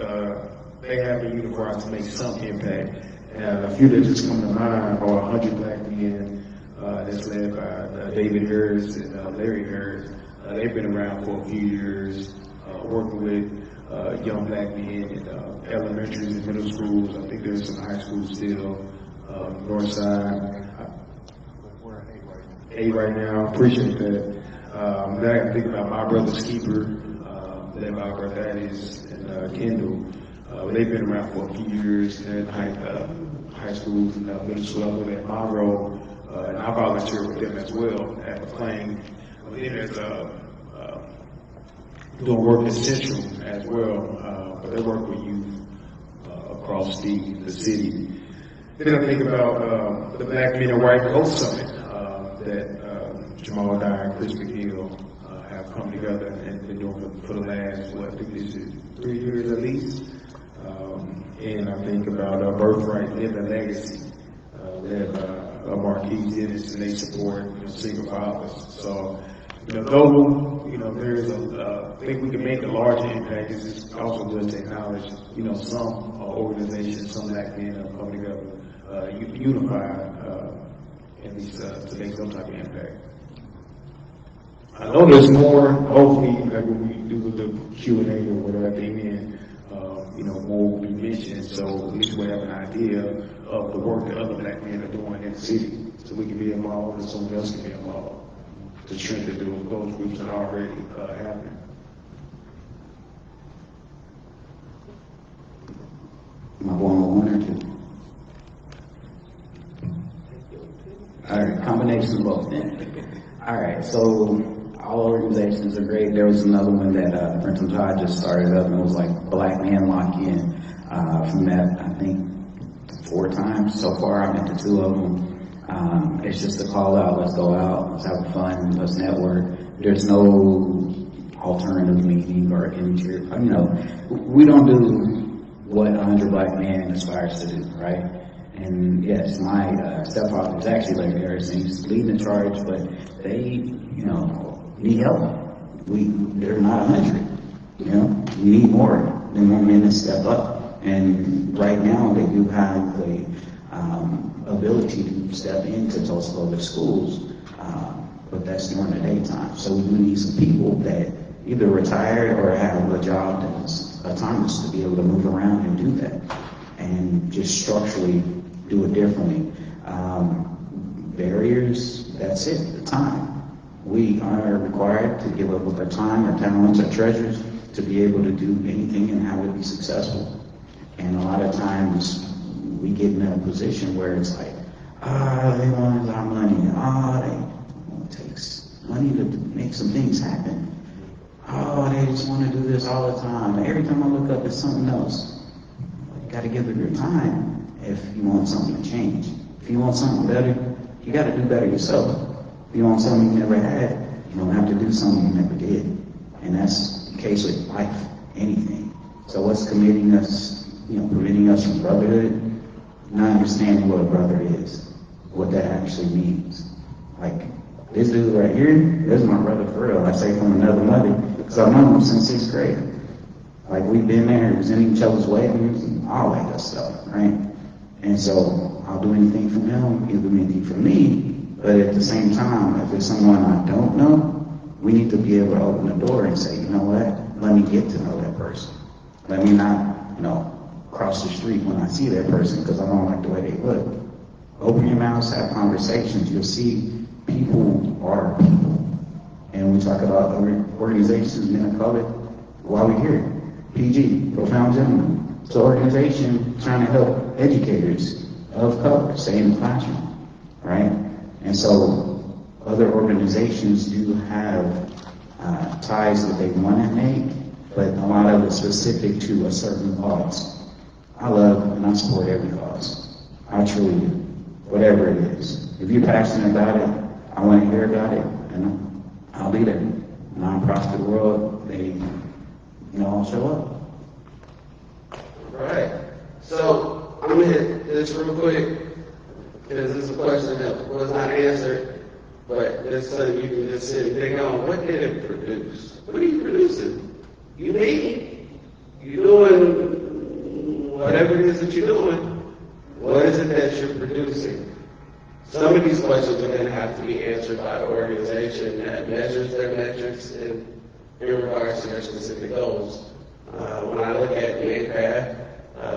they have a unified to make some impact. And a few that just come to mind are 100 Black Men that's led by David Harris and Larry Harris. They've been around for a few years, working with young Black men in elementaries and middle schools. I think there's some high schools still, North Side. We're at A right now. Appreciate that. Then I can think about My Brother's Keeper, led by Brother Addis and Kendall. They've been around for a few years in high schools and middle school. I live at Monroe, and I volunteer with them as well at McLean. Then there's doing work at Central as well, but they work with youth across the city. Then I think about the Black Men and White Coast Summit that Jamal Dyer and Chris McNeil have come together and been doing for the last, I think this is 3 years at least. And I think about Birthright, Live a Legacy, led by Marquise Dennis, and they support single fathers. So, though there's I think we can make a larger impact. It's also good to acknowledge, some organizations, some Black men have come together, unified, at least to make some type of impact. I know there's more. Hopefully, like when we do with the Q&A or whatever at the end, more will be mentioned, so at least we have an idea of the work that other Black men are doing in the city, so we can be involved and someone else can be involved to strengthen those groups that are already happening. Am I going on one or two? All right, combination of both then. All right, so all organizations are great. There was another one that Brenton Todd just started up, and it was like Black Men Lock In. From that, I think 4 times so far. I've been to 2 of them. It's just a call out. Let's go out. Let's have fun. Let's network. There's no alternative meeting or immature. We don't do what 100 Black Men aspires to do, right? And yes, my stepfather is actually Larry Harris, and he's leading the charge, but they, need help. They're not 100. We need more men to step up. And right now, they do have the ability to step into Tulsa public schools, but that's during the daytime. So we do need some people that either retired or have a job that's autonomous to be able to move around and do that, and just structurally do it differently. Barriers, that's it, the time. We are required to give up with our time, our talents, our treasures, to be able to do anything and have it be successful. And a lot of times we get in a position where it's like, they want our money. It takes money to make some things happen. They just want to do this all the time. Every time I look up, it's something else. You got to give it your time if you want something to change. If you want something better, you got to do better yourself. If you want something you never had, you don't have to do something you never did. And that's the case with life, anything. So what's preventing us from brotherhood? Not understanding what a brother is, what that actually means. Like, this dude right here, this is my brother for real. I say from another mother, because I've known him since 6th grade. Like, we've been there, was in each other's weddings and all that good stuff, right? And so I'll do anything for him, he'll do anything for me. But at the same time, if it's someone I don't know, we need to be able to open the door and say, you know what, let me get to know that person. Let me not, cross the street when I see that person because I don't like the way they look. Open your mouths, have conversations. You'll see people are people. And we talk about organizations, men of color, why we here. PG, Profound Gentlemen. It's an organization trying to help educators of color stay in the classroom, right? And so other organizations do have ties that they want to make, but a lot of it's specific to a certain cause. I love and I support every cause. I truly do. Whatever it is. If you're passionate about it, I want to hear about it, and I'll be there. Non-profit world, they, all show up. Right. So I'm gonna hit this real quick because this is a question that was not answered, but it's something you can just sit and think on. What did it produce? What are you producing? You me? You doing whatever it is that you're doing? What is it that you're producing? Some of these questions are going to have to be answered by the organization that measures their metrics in regards to their specific goals. When I look at Maincraft,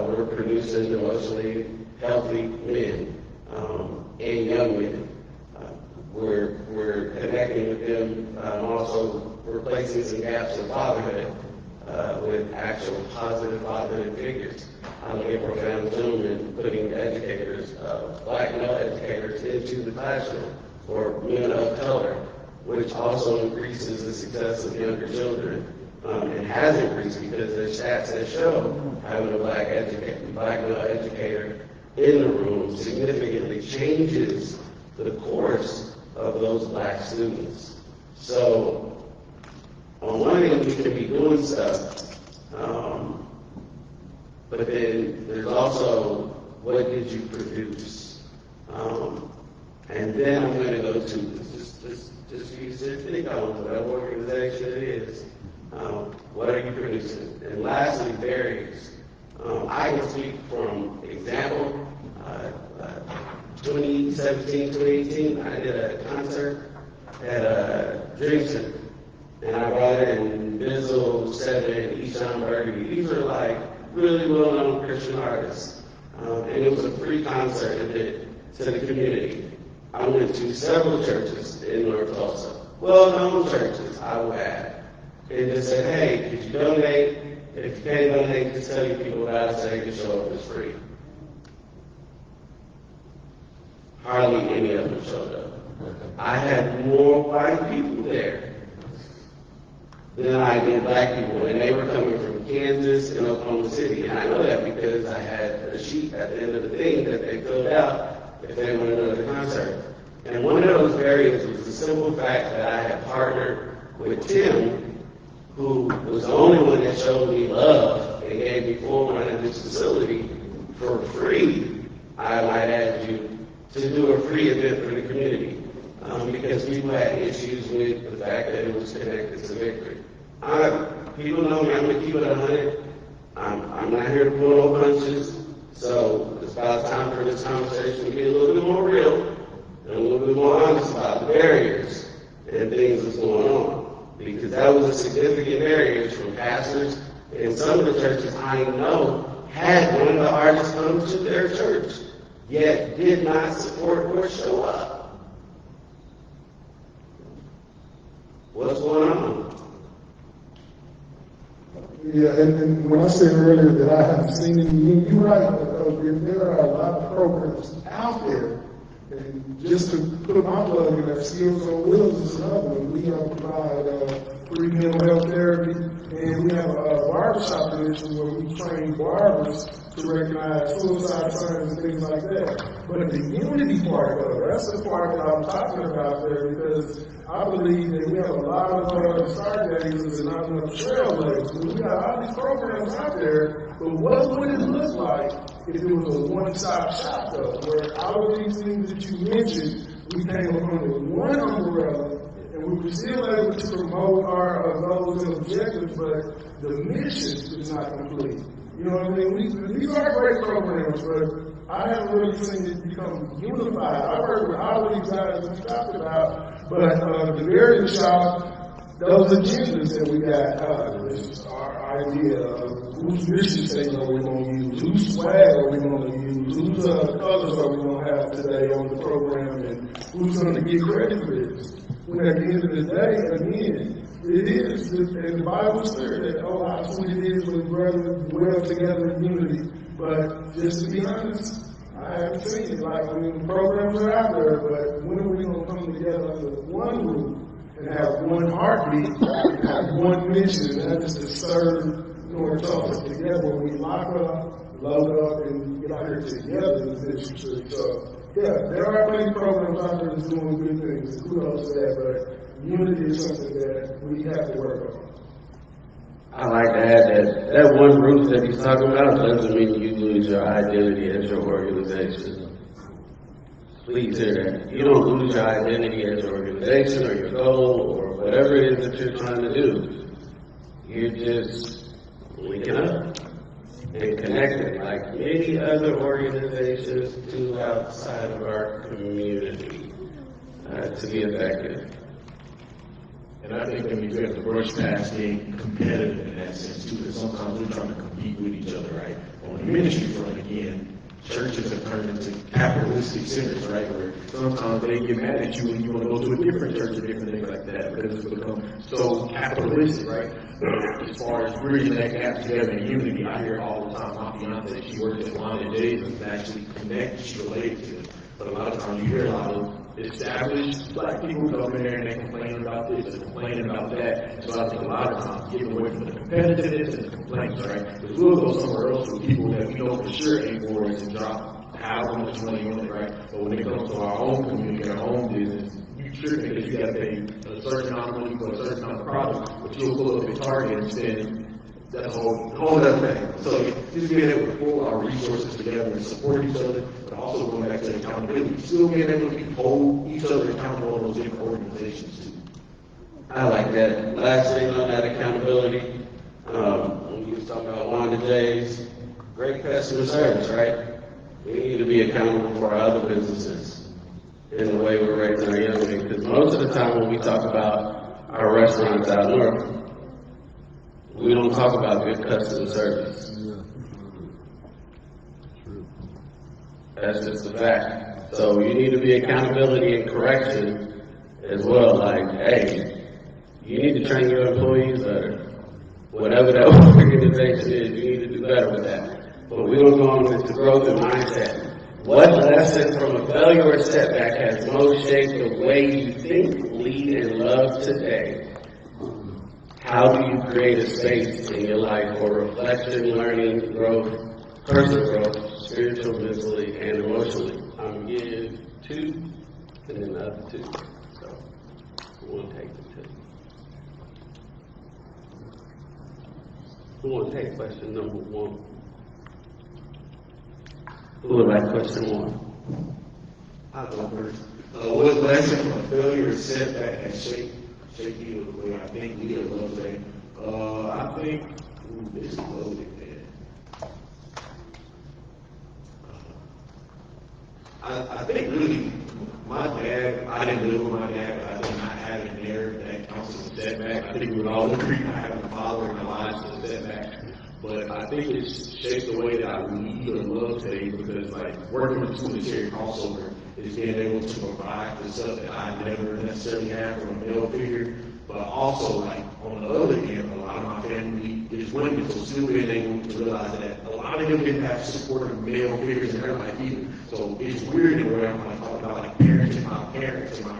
we're producing emotionally healthy men and young men. We're connecting with them, also replacing some gaps in fatherhood with actual positive fatherhood figures. I look at Profound Gentlemen putting educators, black male educators into the classroom for men of color, which also increases the success of younger children. And has increased because there's stats that show having a black male educator in the room significantly changes the course of those black students. So on one hand, we can be doing stuff, but then there's also what did you produce? And then I'm going to go to just use it, think on whatever organization it is. What are you producing? And lastly, barriers. I can speak from example. 2017, 2018, I did a concert at Dream Center. And I brought in Bizzle, Seven, Eshawn Burgundy. These are like really well-known Christian artists. And it was a free concert event to the community. I went to several churches in North Tulsa, well-known churches, I will add, and just said, hey, could you donate? If you can't donate, just tell your people about it so they can show up. It's free. Hardly any of them showed up. I had more white people there than I did black people, and they were coming from Kansas and Oklahoma City. And I know that because I had a sheet at the end of the thing that they filled out if they wanted to go to the concert. And one of those barriers was the simple fact that I had partnered with Tim, who was the only one that showed me love and gave me full run of this facility for free, I might add you, to do a free event for the community. Because people had issues with the fact that it was connected to victory. People know me, I'm going to keep it 100. I'm not here to pull no punches. So it's about time for this conversation to be a little bit more real and a little bit more honest about the barriers and things that's going on. Because that was a significant barrier from pastors and some of the churches I know had one of the artists come to their church, yet did not support or show up. What's going on? Yeah, and when I said earlier that I haven't seen any, you're right. There are a lot of programs out there. And just to put my plug in there, Skills on Wheels is another one. We provide free mental health therapy, and we have a barbershop division where we train barbers to recognize suicide signs and things like that. But the unity part, though, that's the part that I'm talking about there, because I believe that we have a lot of stargazers and not enough trailblazers. We got all these programs out there, but what would it look like if it was a one-stop shop, though, where all of these things that you mentioned, we came up under one umbrella, and we were still able to promote our goals and objectives, but the mission is not complete. You know what I mean? These are great programs, but I haven't really seen it become unified. I've heard what all of these guys have talked about, but the various shops, those agendas that we got, this is our idea of whose mission statement are we going to use, whose swag are we going to use, whose colors are we going to have today on the program, and who's going to get credit for this. When at the end of the day, again, it is, and the Bible says that, oh, how sweet it is when brothers dwell together in unity. But just to be honest, I haven't seen it. Like, I mean, the programs are out there, but when are we going to come together under one roof and have one heartbeat, and have one mission, and that is to serve North Tulsa together? When we lock up, load up, and get out here together as Bishop said. So, yeah, there are many programs out there that's doing good things, and kudos to that, but unity is something that we have to work on. I like to add that one roof that he's talking about doesn't mean you lose your identity as your organization. Please hear that. You don't lose your identity as your organization or your goal or whatever it is that you're trying to do. You're just linking up and connecting like many other organizations do outside of our community to be effective. And I think that we have to brush past being competitive in that sense too, because sometimes we're trying to compete with each other, right? On the ministry front, again, churches have turned into capitalistic centers, right? Where sometimes they get mad at you when you want to go to a different church or different things like that, because it's become so capitalistic, right? As far as bridging that gap together in unity, I hear all the time, my fiance, she works at Wanda and Jay's and actually connect, she relates to it. But a lot of times you hear a lot of established black people come in there and they complain about this and complain about that. So I think a lot of times getting away from the competitiveness and the complaints, right? Because we'll go somewhere else with people that we know for sure ain't for us and drop however much money on it, right? But when it comes to our own community, our own business, you tripping because you got to pay a certain amount of money for a certain amount of product, but you'll pull up at Target and spend that's a whole other thing. So just being able to pull our resources together and support each other, but also going back to accountability, still being able to hold each other accountable in those different organizations too. I like that. Last thing on that accountability, when you was talking about Wanda J's, great customer service, right? We need to be accountable for our other businesses in the way we're raising our young men. Because most of the time when we talk about our restaurants out north, we don't talk about good customer service. That's just a fact. So you need to be accountability and correction as well. Like, hey, you need to train your employees better. Whatever that organization is, you need to do better with that. But we're going to go on with the growth and mindset. What lesson from a failure or setback has most shaped the way you think, lead, and love today? How do you create a space in your life for reflection, learning, growth, personal growth, spiritual, mentally, and emotionally? I'm going to give two, and then the other two. So we'll take the two. Who want to take question number one? Who would like question one? I'll go first. What lesson from a failure or setback has shaped you the way I think we are love today? I think, this is loaded, man. I think really, my dad, I didn't live with my dad, but I think not having an heir that counts as a setback. I think we would all agree not having a father in our lives is a setback. But I think it's shaped the way that I lead or love today because, like, working with the unitary crossover is being able to provide the stuff that I never necessarily had from a male figure. But also, like, on the other hand, a lot of my family is women, so still being able to realize that a lot of them didn't have supportive male figures in their life either. So it's weird in a way I'm like talking about like parents and my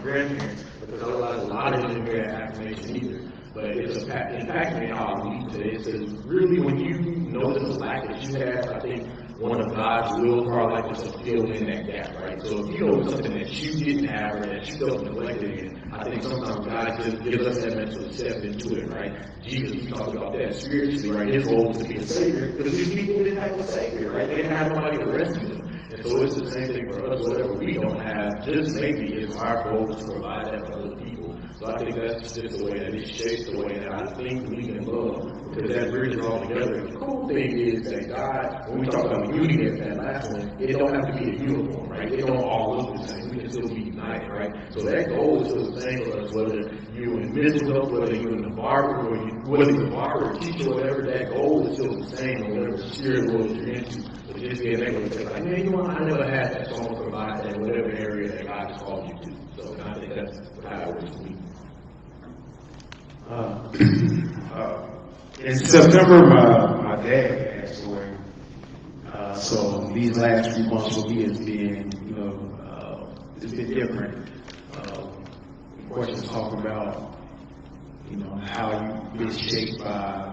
grandparents, because I realize a lot of them didn't get that affirmation either. But it's impacting me how I lead today. It says, really, when you notice the lack that you have, I think one of God's will for our life is to fill in that gap, right? So if you know something that you didn't have or that you felt neglected in, I think sometimes God just gives us that mental step into it, right? Jesus, he talked about that spiritually, right? His role was to be a savior because these people didn't have a savior, right? They didn't have nobody to rescue them. And so it's the same thing for us. Whatever we don't have, just maybe it's our goal to provide that for other people. So I think that's just the way that it shapes the way that I think, we can love. because that bridges all together. The cool thing is that God, when we talk about unity at that last one, it don't have to be a uniform, right? It don't all look the same. We can still be united, right? So that goal is still the same for us, whether you're in mental health, whether you're in the barber, whether you're a barber or teacher, whatever, that goal is still the same, whatever spirit world you're into. But just being able to say, like, man, you know what, I never had that, so I'm going to provide that in whatever area that God has called you to. So I think that's how it works for me. In September, my dad passed away. So these last few months for me has been, it's been different. Questions talk about, how you've been shaped by,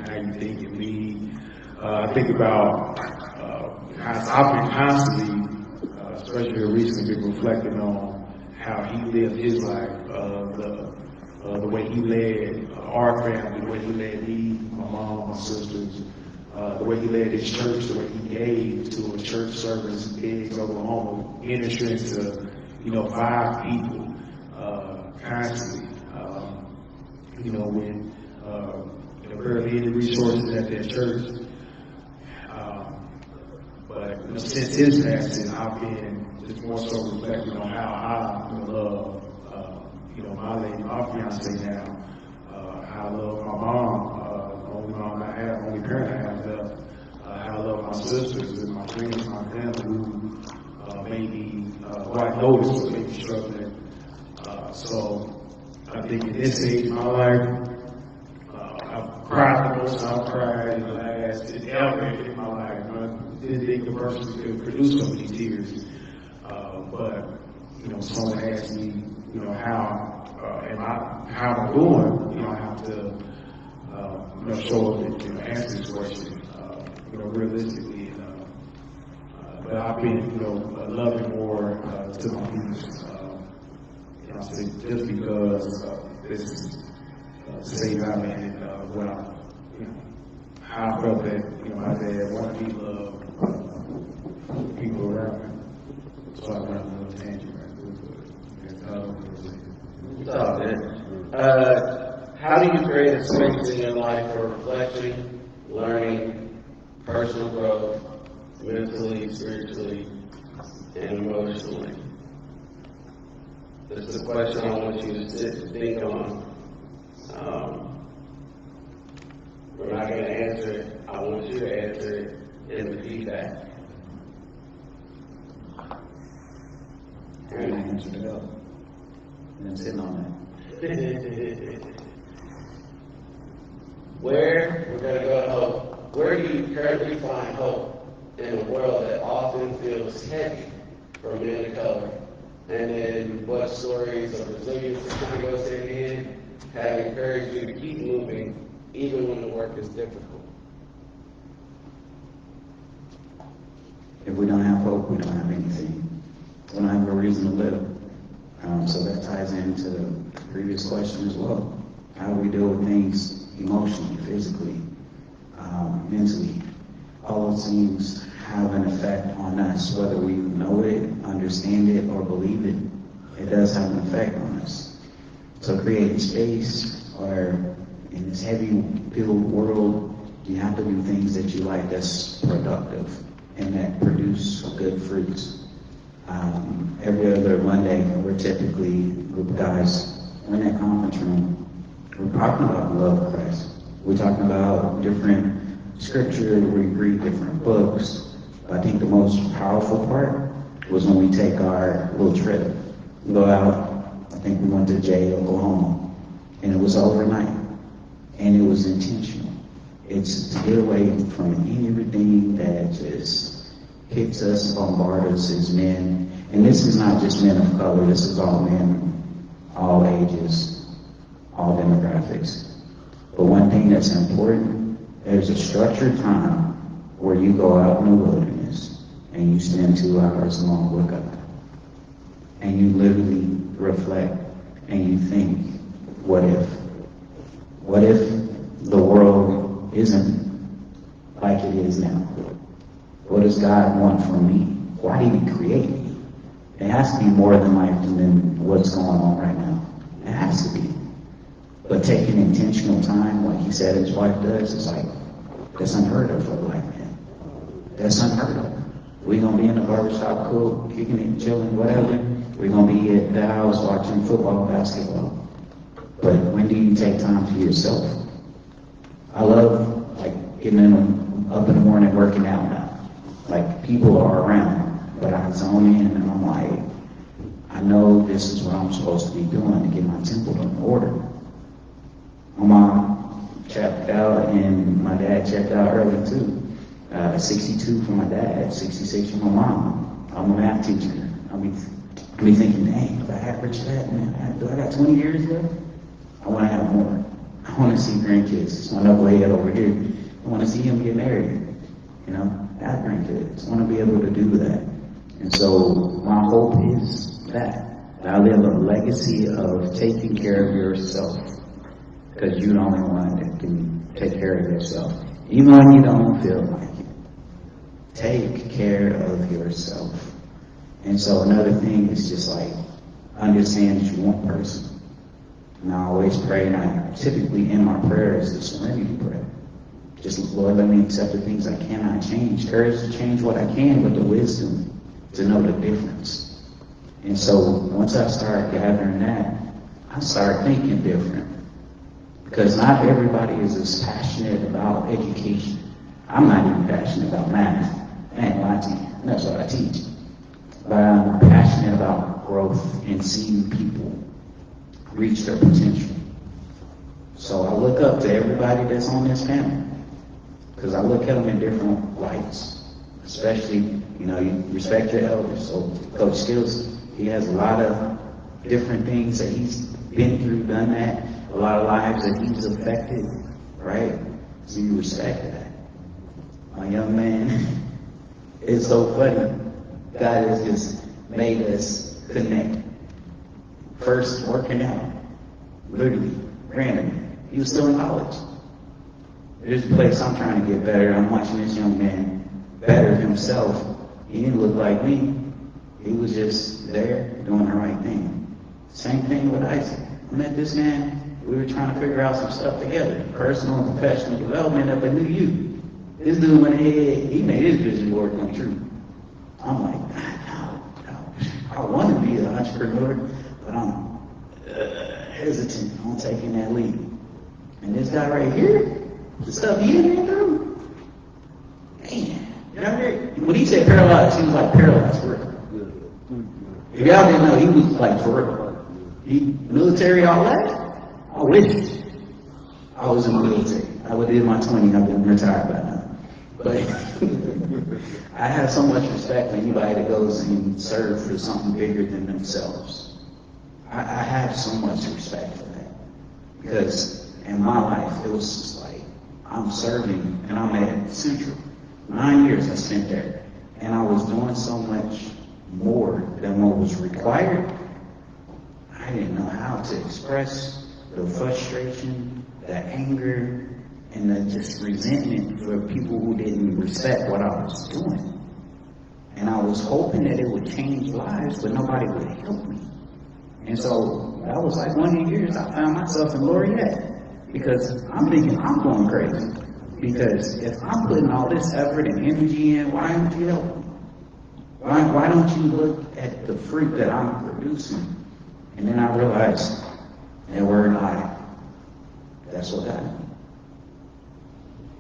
how you think and lead. I think about how I've been constantly, especially recently, been reflecting on how he lived his life, the way he led our family, the way he led me, my mom, my sisters, the way he led his church, the way he gave to a church service in Biggs, Oklahoma, ministering to, 5 people, constantly. When barely any resources at that church. But since his passing, I've been just more so reflecting on how I love, my lady, my fiance now, how I love my mom, only mom I have, only parent I have left, how I love my sisters and my friends, my family who who I noticed may be struggling. So I think in this stage of my life, I've cried the most I've cried in the last ever in my life. I didn't think the person could produce so many tears. But someone asked me, how I'm doing, I have to, show up and answer this question, realistically. But I've been, loving more to my youth. I say just because this state I'm in, how I felt that, my dad wanted me to love people around me. So I went on a little tangent right quick. It's all good. How do you create a space in your life for reflection, learning, personal growth, mentally, spiritually, and emotionally? This is a question I want you to sit and think on. We're not going to answer it. I want you to answer it in the feedback. I'm going to answer it up. And I'm sitting on that. Where, we're going to go to hope. Where do you currently find hope in a world that often feels heavy for men of color? And then what stories of resilience that kind of goes hand in hand have encouraged you to keep moving even when the work is difficult? If we don't have hope, we don't have anything. We don't have a reason to live. So that ties into the previous question as well. How do we deal with things emotionally, physically, mentally? All those things have an effect on us, whether we know it, understand it, or believe it. It does have an effect on us. So creating space, or in this heavy-filled world, you have to do things that you like that's productive and that produce good fruits. Every other Monday, we're typically, a group of guys, we're in that conference room, we're talking about the love of Christ. We're talking about different scripture, we read different books. But I think the most powerful part was when we take our little trip, go out. I think we went to Oklahoma, and it was overnight, and it was intentional. It's to get away from everything that just hits us, bombards us as men. And this is not just men of color, this is all men, all ages, all demographics. But one thing that's important, there's a structured time where you go out in the wilderness and you spend 2 hours alone with God. And you literally reflect and you think, what if? What if the world isn't like it is now? What does God want from me? Why did he create me? It has to be more than life than what's going on right now. It has to be. But taking intentional time, like he said his wife does, is like, that's unheard of for a black man. That's unheard of. We're going to be in the barbershop, cool, kicking it, chilling, whatever. We're going to be at the house watching football, basketball. But when do you take time for yourself? I love, like, getting up in the morning working out now. Like, people are around, but I zone in and I'm like, I know this is what I'm supposed to be doing to get my temple in order. My mom checked out and my dad checked out early too. 62 for my dad, 66 for my mom. I'm a math teacher. I'll be thinking, dang, if I average that, man, do I got 20 years left? I want to have more. I want to see grandkids. My knucklehead over here, I want to see him get married. You know, have grandkids. I want to be able to do that. And so my hope is that I live a legacy of taking care of yourself, because you're the only one that can take care of yourself, even when you don't feel like it. Take care of yourself. And so another thing is just like, understand that you're one person. And I always pray, and I typically in my prayer is the serenity prayer. Just, Lord, let me accept the things I cannot change. Courage to change what I can, but the wisdom to know the difference. And so once I start gathering that, I start thinking different. Because not everybody is as passionate about education. I'm not even passionate about math. Man, I teach. That's what I teach. But I'm passionate about growth and seeing people reach their potential. So I look up to everybody that's on this panel, because I look at them in different lights. Especially, you respect your elders. So Coach Skills, he has a lot of different things that he's been through, done that, a lot of lives that he's affected, right? So you respect that. My young man, it's so funny. God has just made us connect. First, working out, literally, randomly. He was still in college. There's a place I'm trying to get better. I'm watching this young man better himself. He didn't look like me. He was just there doing the right thing. Same thing with Isaac. I met this man. We were trying to figure out some stuff together. Personal and professional development up at New U. This dude went ahead. He made his vision board come true. I'm like, no. I want to be an entrepreneur, but I'm hesitant on taking that leap. And this guy right here, the stuff he been through, man, when he said paralyzed, he was like paralyzed for real. If y'all didn't know, he was like for real. He military, all that. I wish I was in the military. I would have did my 20. I've been retired by now. But I have so much respect for anybody that goes and serves for something bigger than themselves. I have so much respect for that. Because in my life, it was just like, I'm serving, and I'm at Central. 9 years I spent there. And I was doing so much more than what was required. I didn't know how to express the frustration, the anger, and the just resentment for people who didn't respect what I was doing. And I was hoping that it would change lives, but nobody would help me. And so that was like 1 of the years I found myself in Laureate, because I'm thinking I'm going crazy. Because if I'm putting all this effort and energy in, why don't you help me? Why don't you look at the fruit that I'm producing? And then I realized that word lie. That's what happened.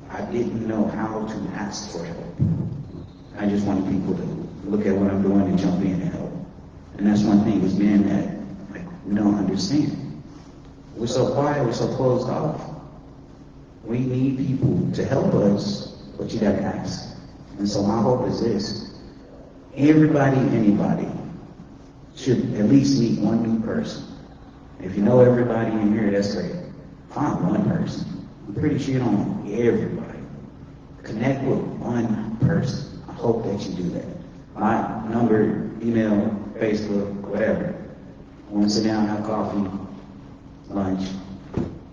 I didn't know how to ask for help. I just wanted people to look at what I'm doing and jump in and help. And that's one thing, is men that we don't understand. We're so quiet, we're so closed off. We need people to help us, but you gotta ask. And so my hope is this. Everybody, anybody, should at least meet one new person. If you know everybody in here, that's great. Find one person. I'm pretty sure you don't know everybody. Connect with one person. I hope that you do that. My number, email, Facebook, whatever. Want to sit down, have coffee, lunch,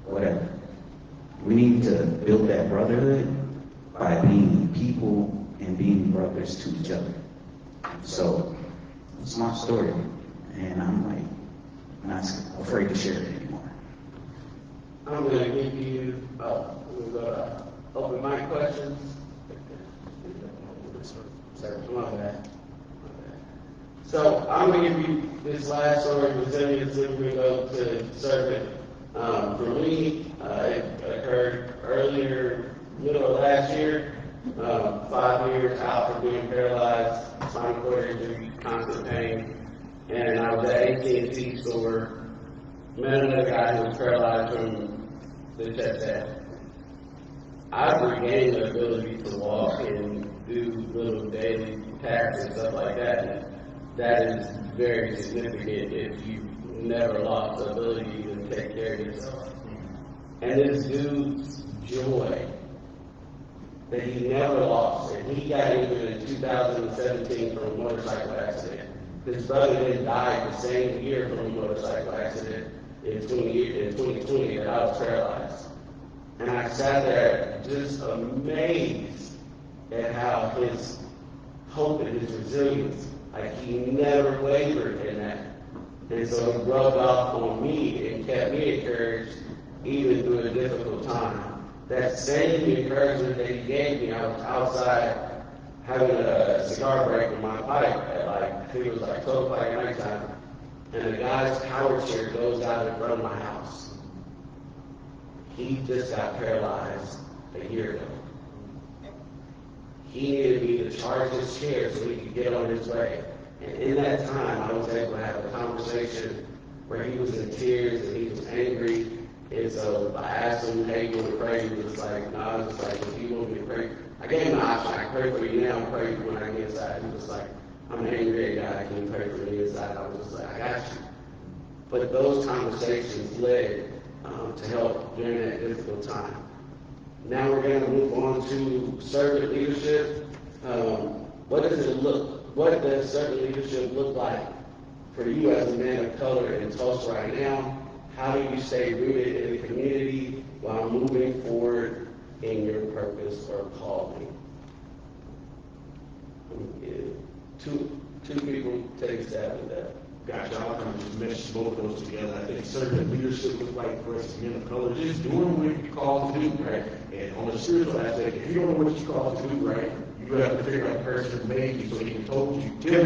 whatever. We need to build that brotherhood by being people and being brothers to each other. So, it's my story. And I'm like, not afraid to share it anymore. I'm gonna give you, we'll go to open mic questions. Sorry, come on, man. So I'm gonna give you this last story, resilience, then we go to servant. For me, it occurred earlier, middle of last year. 5 years out from being paralyzed, spinal cord injury, constant pain, and I was at AT&T store, met another guy who was paralyzed from the chest down. I've regained the ability to walk and do little daily tasks and stuff like that. And that is very significant if you've never lost the ability to take care of yourself. And this dude's joy that he never lost, and he got injured in 2017 from a motorcycle accident. His brother then died the same year from a motorcycle accident in 2020 that I was paralyzed. And I sat there just amazed at how his hope and his resilience, like he never wavered in that. And so it rubbed off on me and kept me encouraged even through a difficult time. That same encouragement that he gave me, I was outside having a cigar break with my pipe at like, it was like 12 o'clock at nighttime, and a guy's power chair goes out in front of my house. He just got paralyzed a year ago. He needed me to charge his chair so he could get on his way. And in that time, I was able to have a conversation where he was in tears and he was angry. And so I asked him, hey, you want to pray? He was like, no, I was like, if you want me to pray, I gave him the option. I pray for you now, pray when I get inside. He was like, I'm an angry guy, I can't pray for me inside. I was just like, I got you. But those conversations led to help during that difficult time. Now we're going to move on to servant leadership. What does servant leadership look like for you as a man of color in Tulsa right now? How do you stay rooted in the community while moving forward in your purpose or calling? Two people take a stab at that. Gotcha. I'll kind of just mesh both of those together. I think servant leadership looks like for us as men of color, just doing what you're called to do, right? And on the spiritual aspect, if you don't know what you're called to do, right, you have to figure out the person who made you so he can tell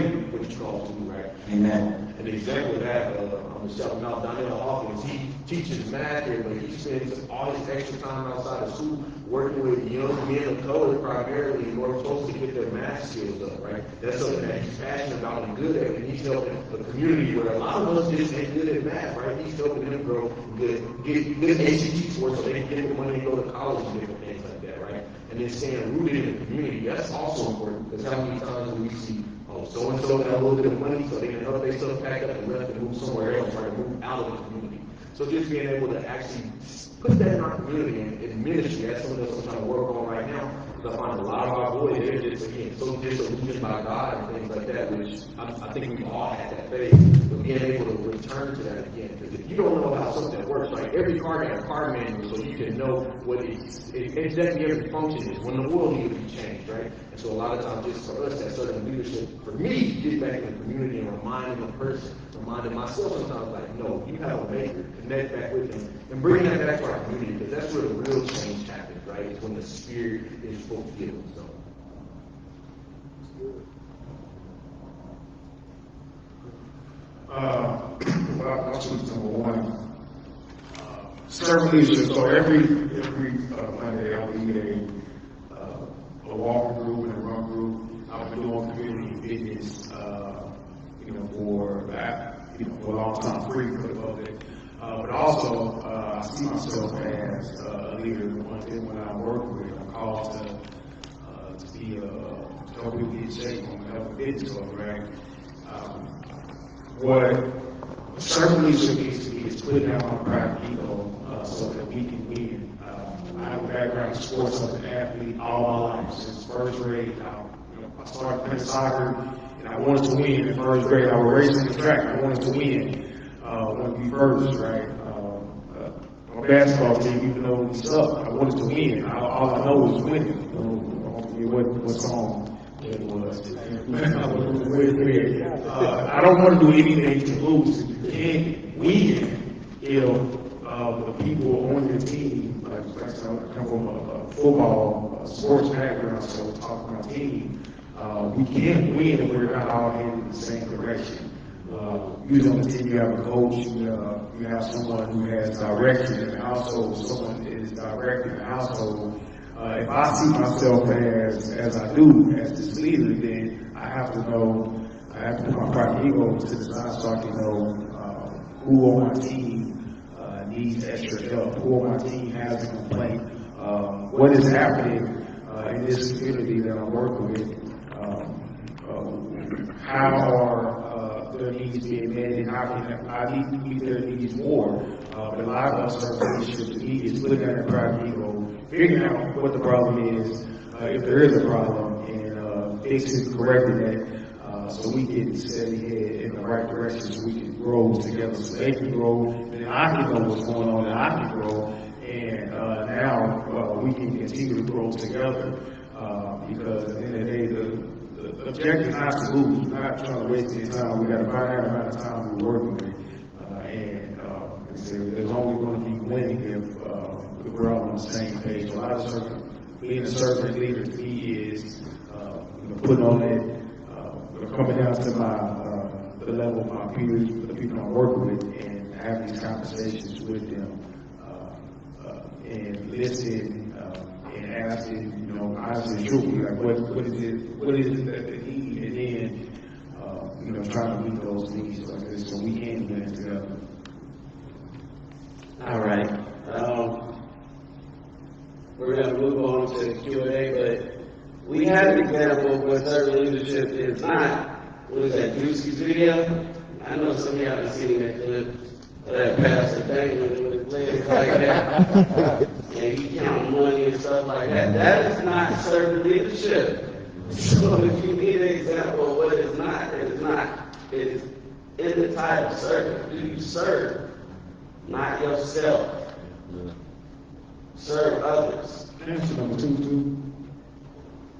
you what you're called to do, right? Amen. And the example of that, I'm shouting out Donnell Hawkins. He teaches math here, but he spends all his extra time outside of school working with young men of color primarily in North Tulsa to get their math skills up, right? That's something that he's passionate about and good at, and he's helping a community where a lot of us just ain't good at math, right? He's helping them grow get ACT scores so they can get the money and go to college and different things like that, right? And then staying rooted in the community, that's also important, because how many times do we see so-and-so got a little bit of money so they can help their stuff pack up and left and move somewhere else, right? Move out of the community. So just being able to actually put that in our community and in ministry, that's something else I'm trying to work on right now. Because I find a lot of our boys, they're just, again, so disillusioned by God and things like that, which I think we've all had that phase. But being able to return to that again. Because if you don't know how something works, like every car got a car manual so you can know what exactly every function is, when the oil needs to be changed, right? And so a lot of times, just for us, that certain leadership, for me, get back in the community and reminding the person, reminding myself sometimes, like, no, you have a maker, connect back with him, and bring that back to our community, because that's where the real change happens, right? It's when the spirit is fulfilled. So. Well, I'll choose number one. Servant leadership. So every Monday I'll lead a walking group and a run group. I've been doing community fitness, for a long time, free for the public. But also, I see myself as a leader. One thing when I work with, I'm called to be to help people get in shape on the health and fitness club, right? What servant leadership needs to be is putting down my pride ego so that we can win. I have a background in sports as an athlete all my life. Since first grade, I started playing soccer, and I wanted to win in first grade. I was racing the track. I wanted to win. I wanted to be first, right? On a basketball team, even though we sucked, I wanted to win. All I know was winning. I don't forget what song it was. I don't want to do anything to lose. You can't win if the people on I come from a football, sports background, so talking about team, we can't win if we're not all headed in the same direction. Usually on the team, you have a coach, you have someone who has direction in the household, someone is directing the household. If I see myself as I do, as this leader, then I have to know, I have to put my private ego to the side so I can know who on my team needs extra help, who on my team has a complaint, what is happening in this community that I'm working with, how are their needs being met, and how can I need to meet their needs more. But a lot of us, our leadership to me is looking at their private ego, figuring out what the problem is, if there is a problem, and fixing, correcting it, so we can steady head in the right direction, so we can grow together, so they can grow, and I can know what's going on, and I can grow, and now we can continue to grow together, because at the end of the day, the objective is not to lose. We're not trying to waste any time. We got to find out amount of time we're working with, and there's only going to be winning if we're all on the same page. So being a servant leader to me is putting on that, coming down to the level of my peers, the people I'm working with, and having these conversations with them, and listening, and asking, honestly and truthfully, like what is it that they need, and then trying to meet those needs like this, so we can win together. All right. We're going to move on to Q&A, but we had an example of what servant leadership is not. What is that, Juicy's video? I know some of y'all have seen that clip of that pastor dangling with his legs like that. And he counting money and stuff like that. That is not servant leadership. So if you need an example of what it is not, it is not. It is in the title servant. Do you serve? Not yourself. Serve others. Answer number two.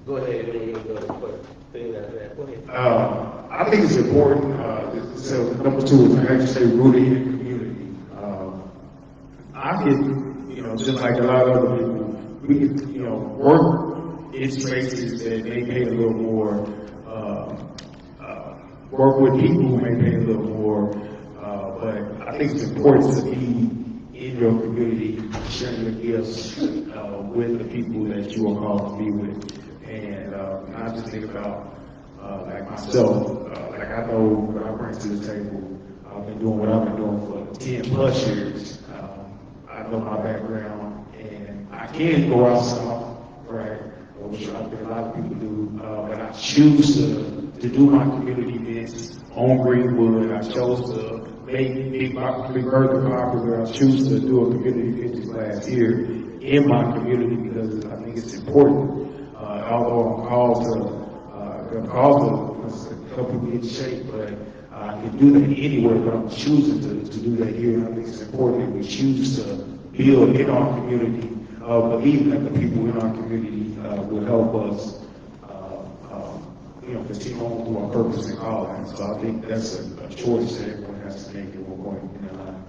Go ahead, and then you go to thing like that. Go ahead. I think it's important. So number two is actually say rooted in the community. I get, just like a lot of other people, we can, work in spaces that may pay a little more, work with people who may pay a little more, but I think it's important to be in your community, sharing your gifts with the people that you are called to be with. And I just think about, like myself, like I know what I bring to the table. I've been doing what I've been doing for 10 plus years. I know my background, and I can go outside, right? Which I think a lot of people do, but I choose to do my community events on Greenwood. I chose to make Big Burger popular. I choose to do a community event class here in my community because I think it's important. Although I'm called to help people get in shape, but I can do that anywhere, but I'm choosing to do that here. I think it's important that we choose to build in our community, believing that the people in our community will help us, continue on through our purpose and calling. So I think that's a choice that everyone has to make at one point in their life.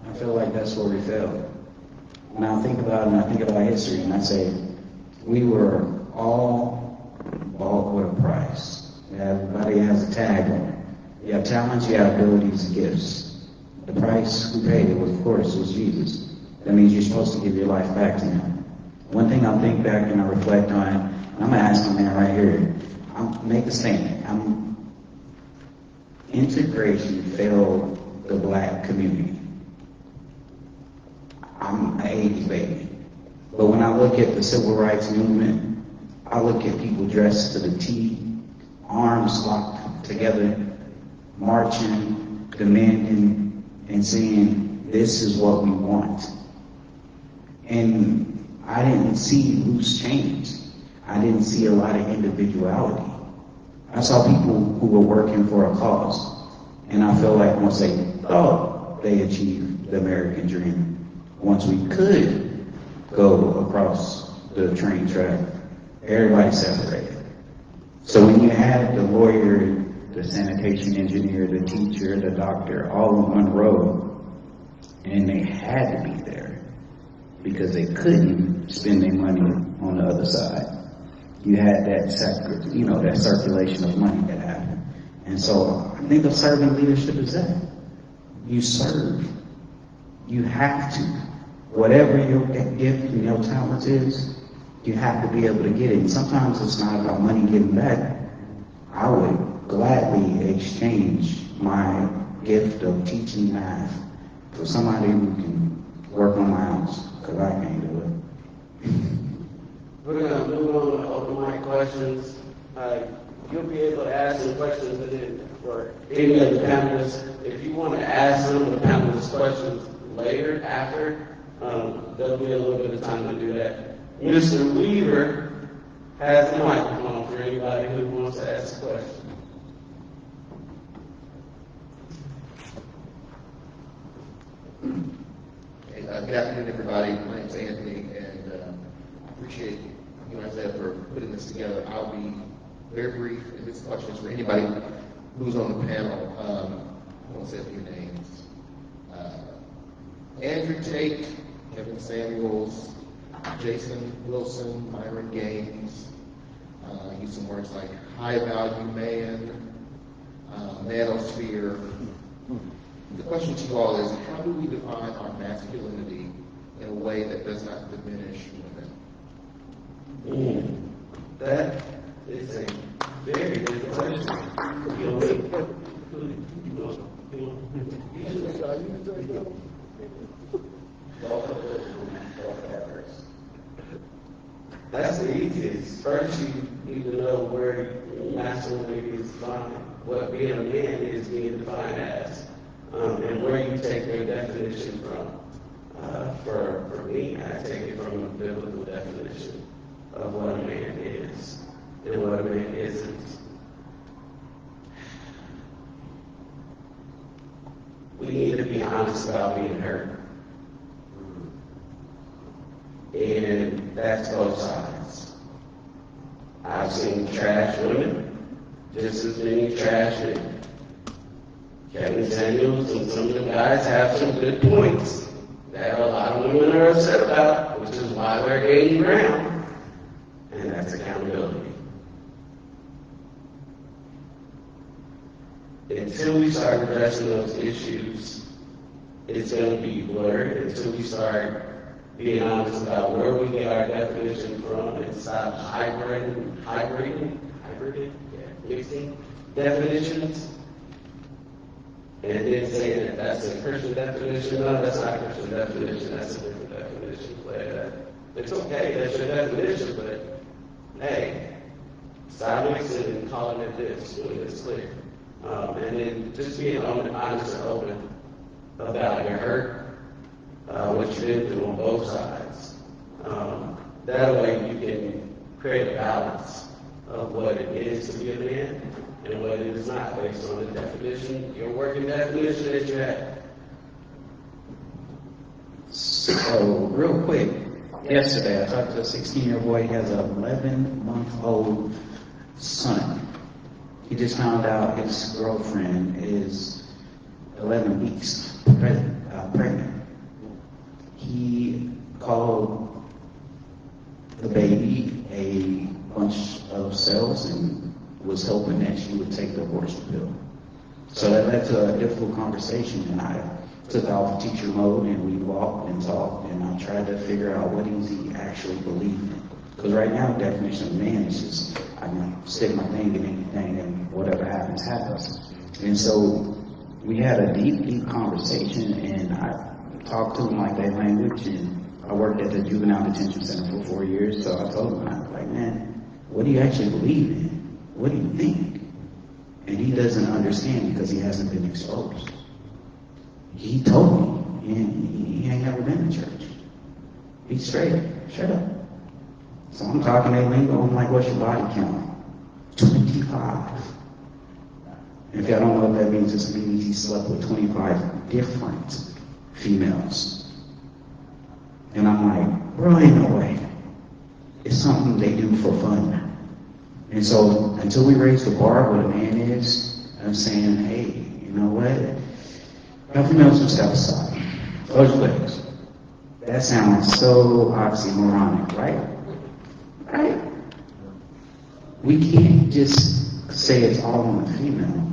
I feel like that's where we failed. When I think about history, and I say, we were all bought with a price. Everybody has a tag on it. You have talents, you have abilities, and gifts. The price who paid it was, of course, was Jesus. That means you're supposed to give your life back to him. One thing I think back and I reflect on, and I'm going to ask my man right here, make a statement. Integration failed the black community. I'm an 80s baby. But when I look at the civil rights movement, I look at people dressed to the T, arms locked together, marching, demanding, and saying, this is what we want. And I didn't see loose change. I didn't see a lot of individuality. I saw people who were working for a cause. And I feel like once they thought they achieved the American dream, once we could go across the train track, everybody separated. So when you had the lawyer, the sanitation engineer, the teacher, the doctor, all in one row, and they had to be there, because they couldn't spend their money on the other side. You had that that circulation of money that happened. And so I think of servant leadership is that. You serve. You have to. Whatever your gift and your talent is, you have to be able to get it. And sometimes it's not about money getting back. I would gladly exchange my gift of teaching math for somebody who can work on my house, because I can't do it. We're gonna move on to open mic questions. You'll be able to ask some questions and then for any of the panelists. If you want to ask some of the panelists questions later, after, there'll be a little bit of time to do that. Mr. Weaver has the microphone for anybody who wants to ask a question. Hey, good afternoon, everybody. My name's Anthony, and appreciate you, Isaiah, for putting this together. I'll be very brief, and this question is for anybody who's on the panel. I won't say a few names. Andrew Tate, Kevin Samuels, Jason Wilson, Myron Gaines. Use some words like high value man, manosphere. The question to you all is, how do we define our masculinity in a way that does not diminish women? That is a very good question. That's the easiest. First, you need to know where masculinity is defined, what being a man is being defined as, and where you take your definition from. For me, I take it from a biblical definition of what a man is and what a man isn't. We need to be honest about being hurt. And that's both sides. I've seen trash women, just as many trash men. Kevin Samuels and some of the guys have some good points that a lot of women are upset about, which is why they're gaining ground. And that's accountability. Until we start addressing those issues, it's going to be blurred until we start being honest about where we get our definition from and stop mixing definitions, and then saying that that's a Christian definition. No, that's not a Christian definition, that's a different definition. It's okay, that's your definition, but hey, stop mixing and calling it this when it's clear. And then just being honest and open about your hurt, what you've been through on both sides. That way you can create a balance of what it is to be a man and what it is not based on the definition, your working definition that you have. So, real quick, yesterday I talked to a 16-year-old boy. He has an 11-month-old son. He just found out his girlfriend is 11 weeks pregnant. He called the baby a bunch of cells and was hoping that she would take the abortion pill. So that led to a difficult conversation, and I took off teacher mode, and we walked and talked, and I tried to figure out what does he actually believe in. Because right now, the definition of man is just, I can stick my thing in anything, and whatever happens, happens. And so we had a deep conversation, and I talked to him like that language, and I worked at the juvenile detention center for 4 years, so I told him, I was like, man, what do you actually believe in? What do you think? And he doesn't understand because he hasn't been exposed. He told me, and he ain't never been to church. He's straight, shut up. So I'm talking that lingo, I'm like, what's your body count? 25. And if y'all don't know what that means, it means he slept with 25 different females. And I'm like, bro, ain't no way. It's something they do for fun. And so until we raise the bar what a man is, I'm saying, hey, you know what? Have females just step aside. Close your legs. That sounds so oxymoronic, right? Right? We can't just say it's all on the female.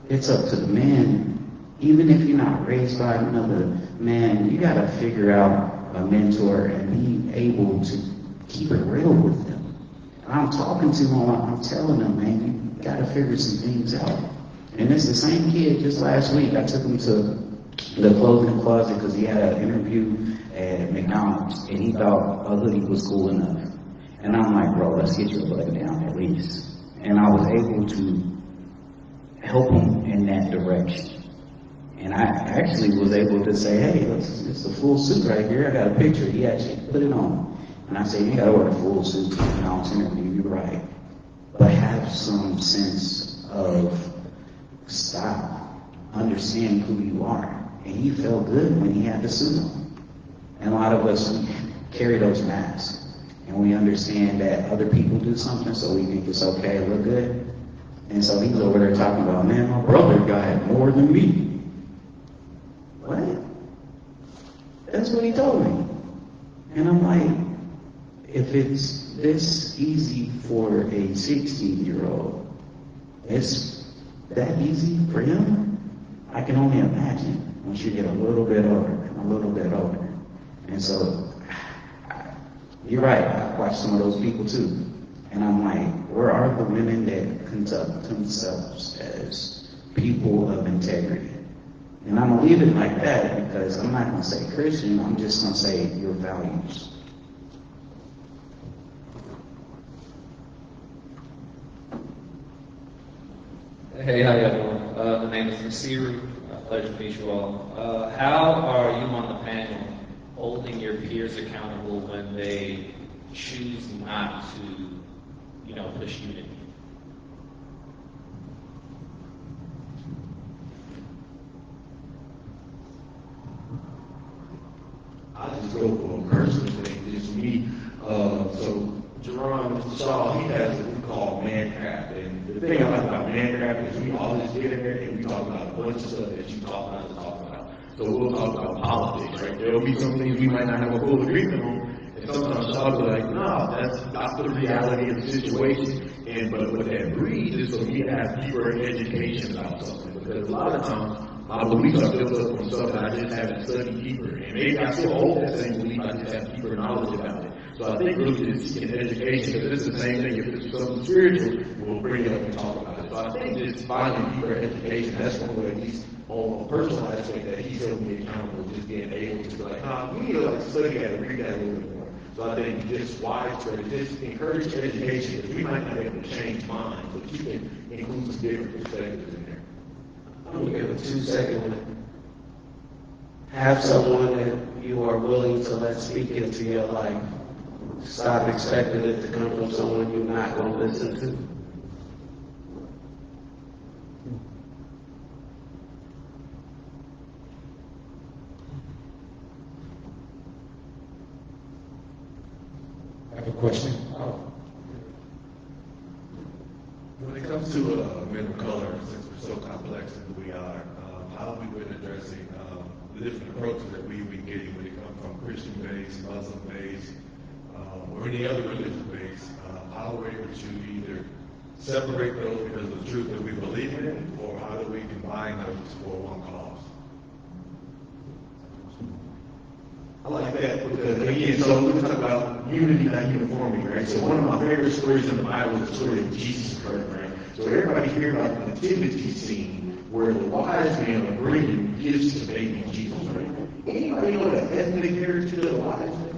It's up to the man. Even if you're not raised by another man, you gotta figure out a mentor and be able to keep it real with them. And I'm talking to them, I'm telling them, man, you gotta figure some things out. And it's the same kid just last week. I took him to the clothing closet because he had an interview at McDonald's and he thought a hoodie was cool enough. And I'm like, bro, let's get your button down at least. And I was able to help him in that direction. And I actually was able to say, hey, it's a full suit right here. I got a picture. He actually put it on. And I said, you got to wear a full suit to an interview. You're right. But have some sense of style. Understand who you are. And he felt good when he had the suit on. And a lot of us, we carry those masks. And we understand that other people do something, so we think it's okay to look good. And so he's over there talking about, man, my brother got more than me. What? That's what he told me. And I'm like, if it's this easy for a 16-year-old, it's that easy for him? I can only imagine once you get a little bit older. And so, you're right, I watch some of those people too. And I'm like, where are the women that conduct themselves as people of integrity? And I'm going to leave it like that because I'm not going to say Christian, I'm just going to say your values. Hey, how y'all doing? The name is Nasiru. Pleasure to meet you all. How are you on the panel holding your peers accountable when they choose not to, push unity? I just go for a personal thing, just me. So Jerron, Mr. Shaw, he has what we call mancraft. And the thing I like about mancraft is we all just get in there and we talk about a bunch of stuff that you talk not to talk about. So we'll talk about politics, right? There'll be some things we might not have a full agreement on. And sometimes Shaw will be like, no, that's the reality of the situation. But what that breeds is for me to have deeper education about something. Because a lot of times, my beliefs are built up on stuff that I just haven't studied deeper. And maybe I still hold that same belief, I just have deeper knowledge about it. So I think really just seeking education, because it's the same thing. If it's something spiritual, we'll bring it up and talk about it. So I think just finding deeper education, that's one way, at least on a personal aspect, that he's held me accountable, just being able to be like, we need to study that and read that a little bit more. So I think just widespread, just encourage education, because we might not be able to change minds, but you can include some different perspectives in there. I'm going to give a 2-second one. Have someone that you are willing to let speak into your life. Stop expecting it to come from someone you're not going to listen to. I have a question. When it comes to men of color, since we're so complex as we are, how have we been addressing the different approaches that we've been getting when it comes from Christian-based, Muslim-based, or any other religious base? How are we able to either separate those because of the truth that we believe in, or how do we combine those for one cause? I like that because, again, so we're talking about unity, not uniformity, right? So one of my favorite stories in the Bible is the story of Jesus' birth, right? So everybody hear about the nativity scene where the wise men are bringing gifts to baby Jesus, right? Anybody know the ethnic heritage of the wise men?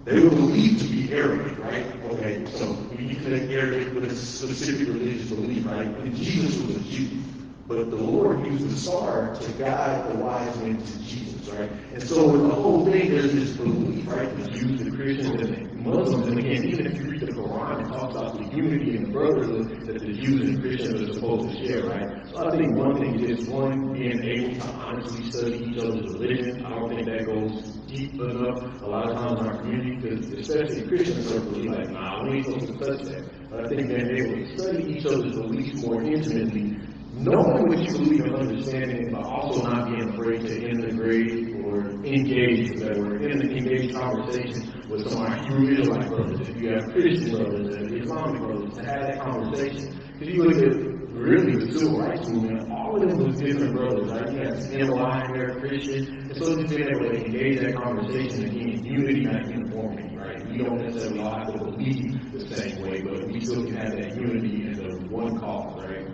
They were believed to be Arabic, right? Okay, so when you connect Arabic with a specific religious belief, right? And Jesus was a Jew. But the Lord used the star to guide the wise men to Jesus, right? And so in the whole thing, there's this belief, right? The Jews, the Christians, and the Muslims, and again, even if you read the Quran, it talks about the unity and the brotherhood that the Jews and Christians are supposed to share, right? So I think one thing is one, being able to honestly study each other's religion. I don't think that goes deep enough a lot of times in our community, because especially Christian circles, you're like, nah, we ain't supposed to touch that. But I think being able to study each other's beliefs more intimately knowing what you believe and understanding, but also not being afraid to integrate or engage, engage conversation with somebody, Hebrew Israelite brothers, if you have Christian brothers and Islamic brothers, to have that conversation. Because you look at really the civil rights movement, all of them was different brothers, right? You have NLI in there, Christian, and so just being able to engage that conversation again, unity, not uniformity, right? We don't necessarily all have to believe the same way, but we still can have that unity and the one cause, right?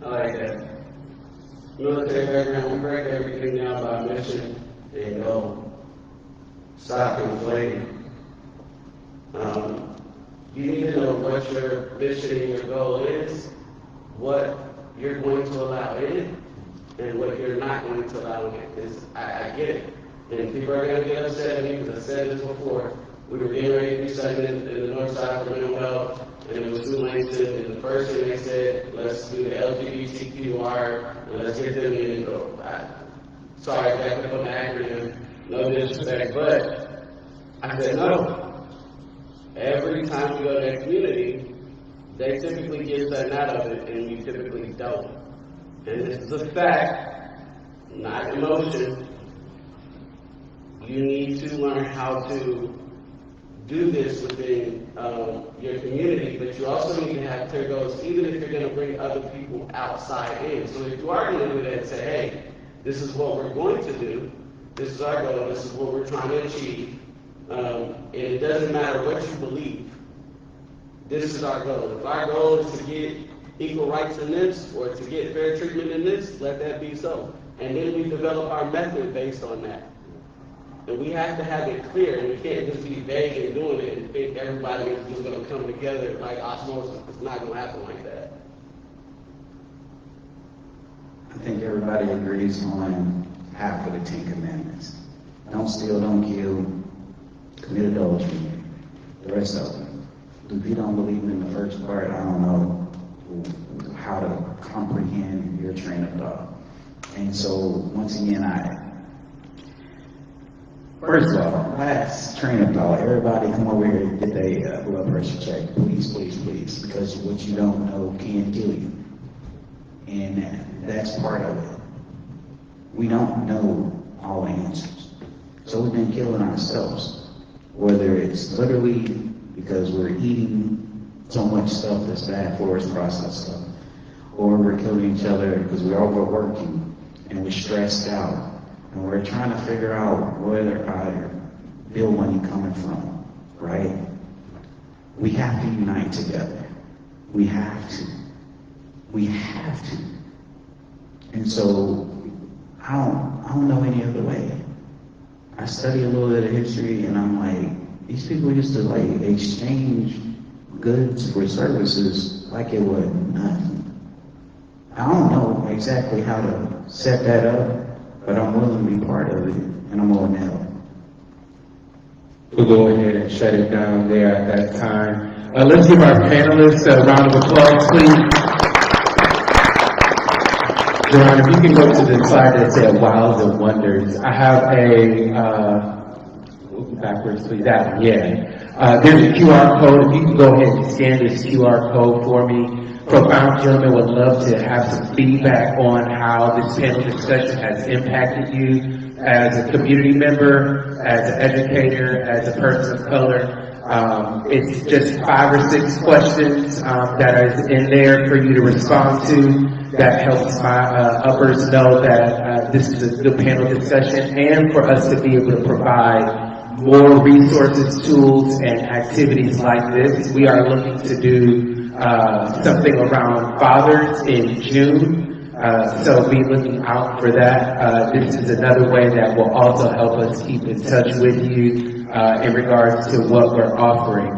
I like that. Military background, we break everything down by mission and goal. Stop conflating. You need to know what your mission and your goal is, what you're going to allow in it, and what you're not going to allow in it. I get it. And people are going to get upset at me because I said this before. We were getting ready to do something in the north side for mental health, and it was Sue Langston, and the first thing they said, let's do the LGBTQR, and let's get them in. Sorry, I backed up on the acronym, no disrespect, but I said no. Every time we go to that community, they typically get something out of it, and we typically don't. And this is a fact, not emotion. You need to learn how to do this within your community, but you also need to have clear goals, even if you're going to bring other people outside in. So if you are going to do that and say, hey, this is what we're going to do, this is our goal, this is what we're trying to achieve, and it doesn't matter what you believe, this is our goal. If our goal is to get equal rights in this, or to get fair treatment in this, let that be so. And then we develop our method based on that. And we have to have it clear, and we can't just be vague in doing it and think everybody is just going to come together like osmosis. It's not going to happen like that. I think everybody agrees on half of the 10 Commandments. Don't steal, don't kill, commit adultery, the rest of them. If you don't believe in the first part, I don't know how to comprehend your train of thought. And so, once again, first of all, last train of thought, everybody come over here and get their blood pressure checked. Please, please, please, because what you don't know can kill you. And that's part of it. We don't know all the answers. So we've been killing ourselves, whether it's literally because we're eating so much stuff that's bad for us, processed stuff, or we're killing each other because we're overworking and we're stressed out. And we're trying to figure out where our bill money coming from, right? We have to unite together. We have to. We have to. And so, I don't know any other way. I study a little bit of history, and I'm like, these people used to like exchange goods for services like it was nothing. I don't know exactly how to set that up, but I'm willing to be part of it, and I'm going to help. We'll go ahead and shut it down there at that time. Let's give our panelists a round of applause, please. John, if you can go to the slide that said Wilds and Wonders. I have backwards, please, that one, yeah. There's a QR code. If you can go ahead and scan this QR code for me. Profound Gentlemen would love to have some feedback on how this panel discussion has impacted you as a community member, as an educator, as a person of color. It's just 5 or 6 questions that is in there for you to respond to. That helps my uppers know that this is a good panel discussion, and for us to be able to provide more resources, tools, and activities like this. We are looking to do something around Fathers in June, so be looking out for that. This is another way that will also help us keep in touch with you in regards to what we're offering.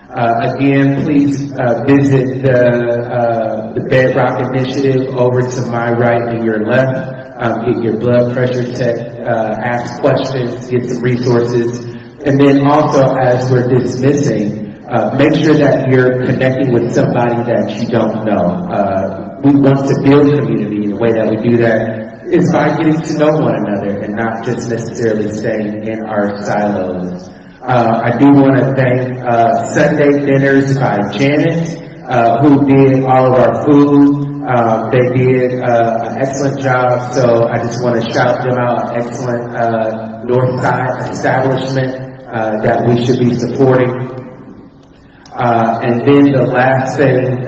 Again, please visit the Bedrock Initiative over to my right and your left. Get your blood pressure checked, ask questions, get some resources, and then also as we're dismissing, make sure that you're connecting with somebody that you don't know. We want to build community, and the way that we do that is by getting to know one another and not just necessarily staying in our silos. I do want to thank Sunday Dinners by Janet, who did all of our food. They did an excellent job, so I just want to shout them out. Excellent North Side establishment that we should be supporting. And then the last thing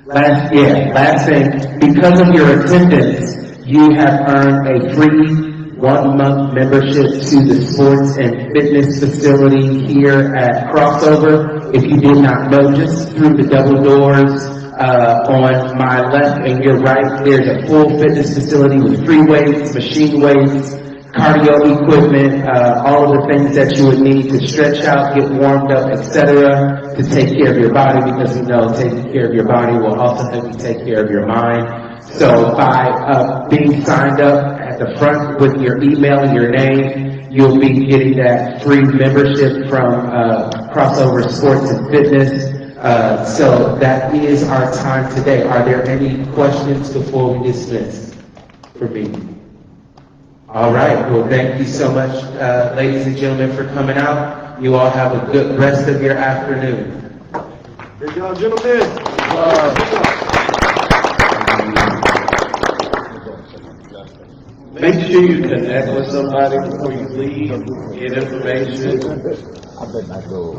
last thing, because of your attendance, you have earned a free 1-month membership to the sports and fitness facility here at Crossover. If you did not know, just through the double doors on my left and your right, there's a full fitness facility with free weights, machine weights, cardio equipment, all of the things that you would need to stretch out, get warmed up, etc., to take care of your body, because we know taking care of your body will also help you take care of your mind. So by being signed up at the front with your email and your name, you'll be getting that free membership from Crossover Sports and Fitness. So that is our time today. Are there any questions before we dismiss for me? All right. Well, thank you so much, ladies and gentlemen, for coming out. You all have a good rest of your afternoon. Great job, gentlemen. Make sure you connect with somebody before you leave, get information. I bet not go.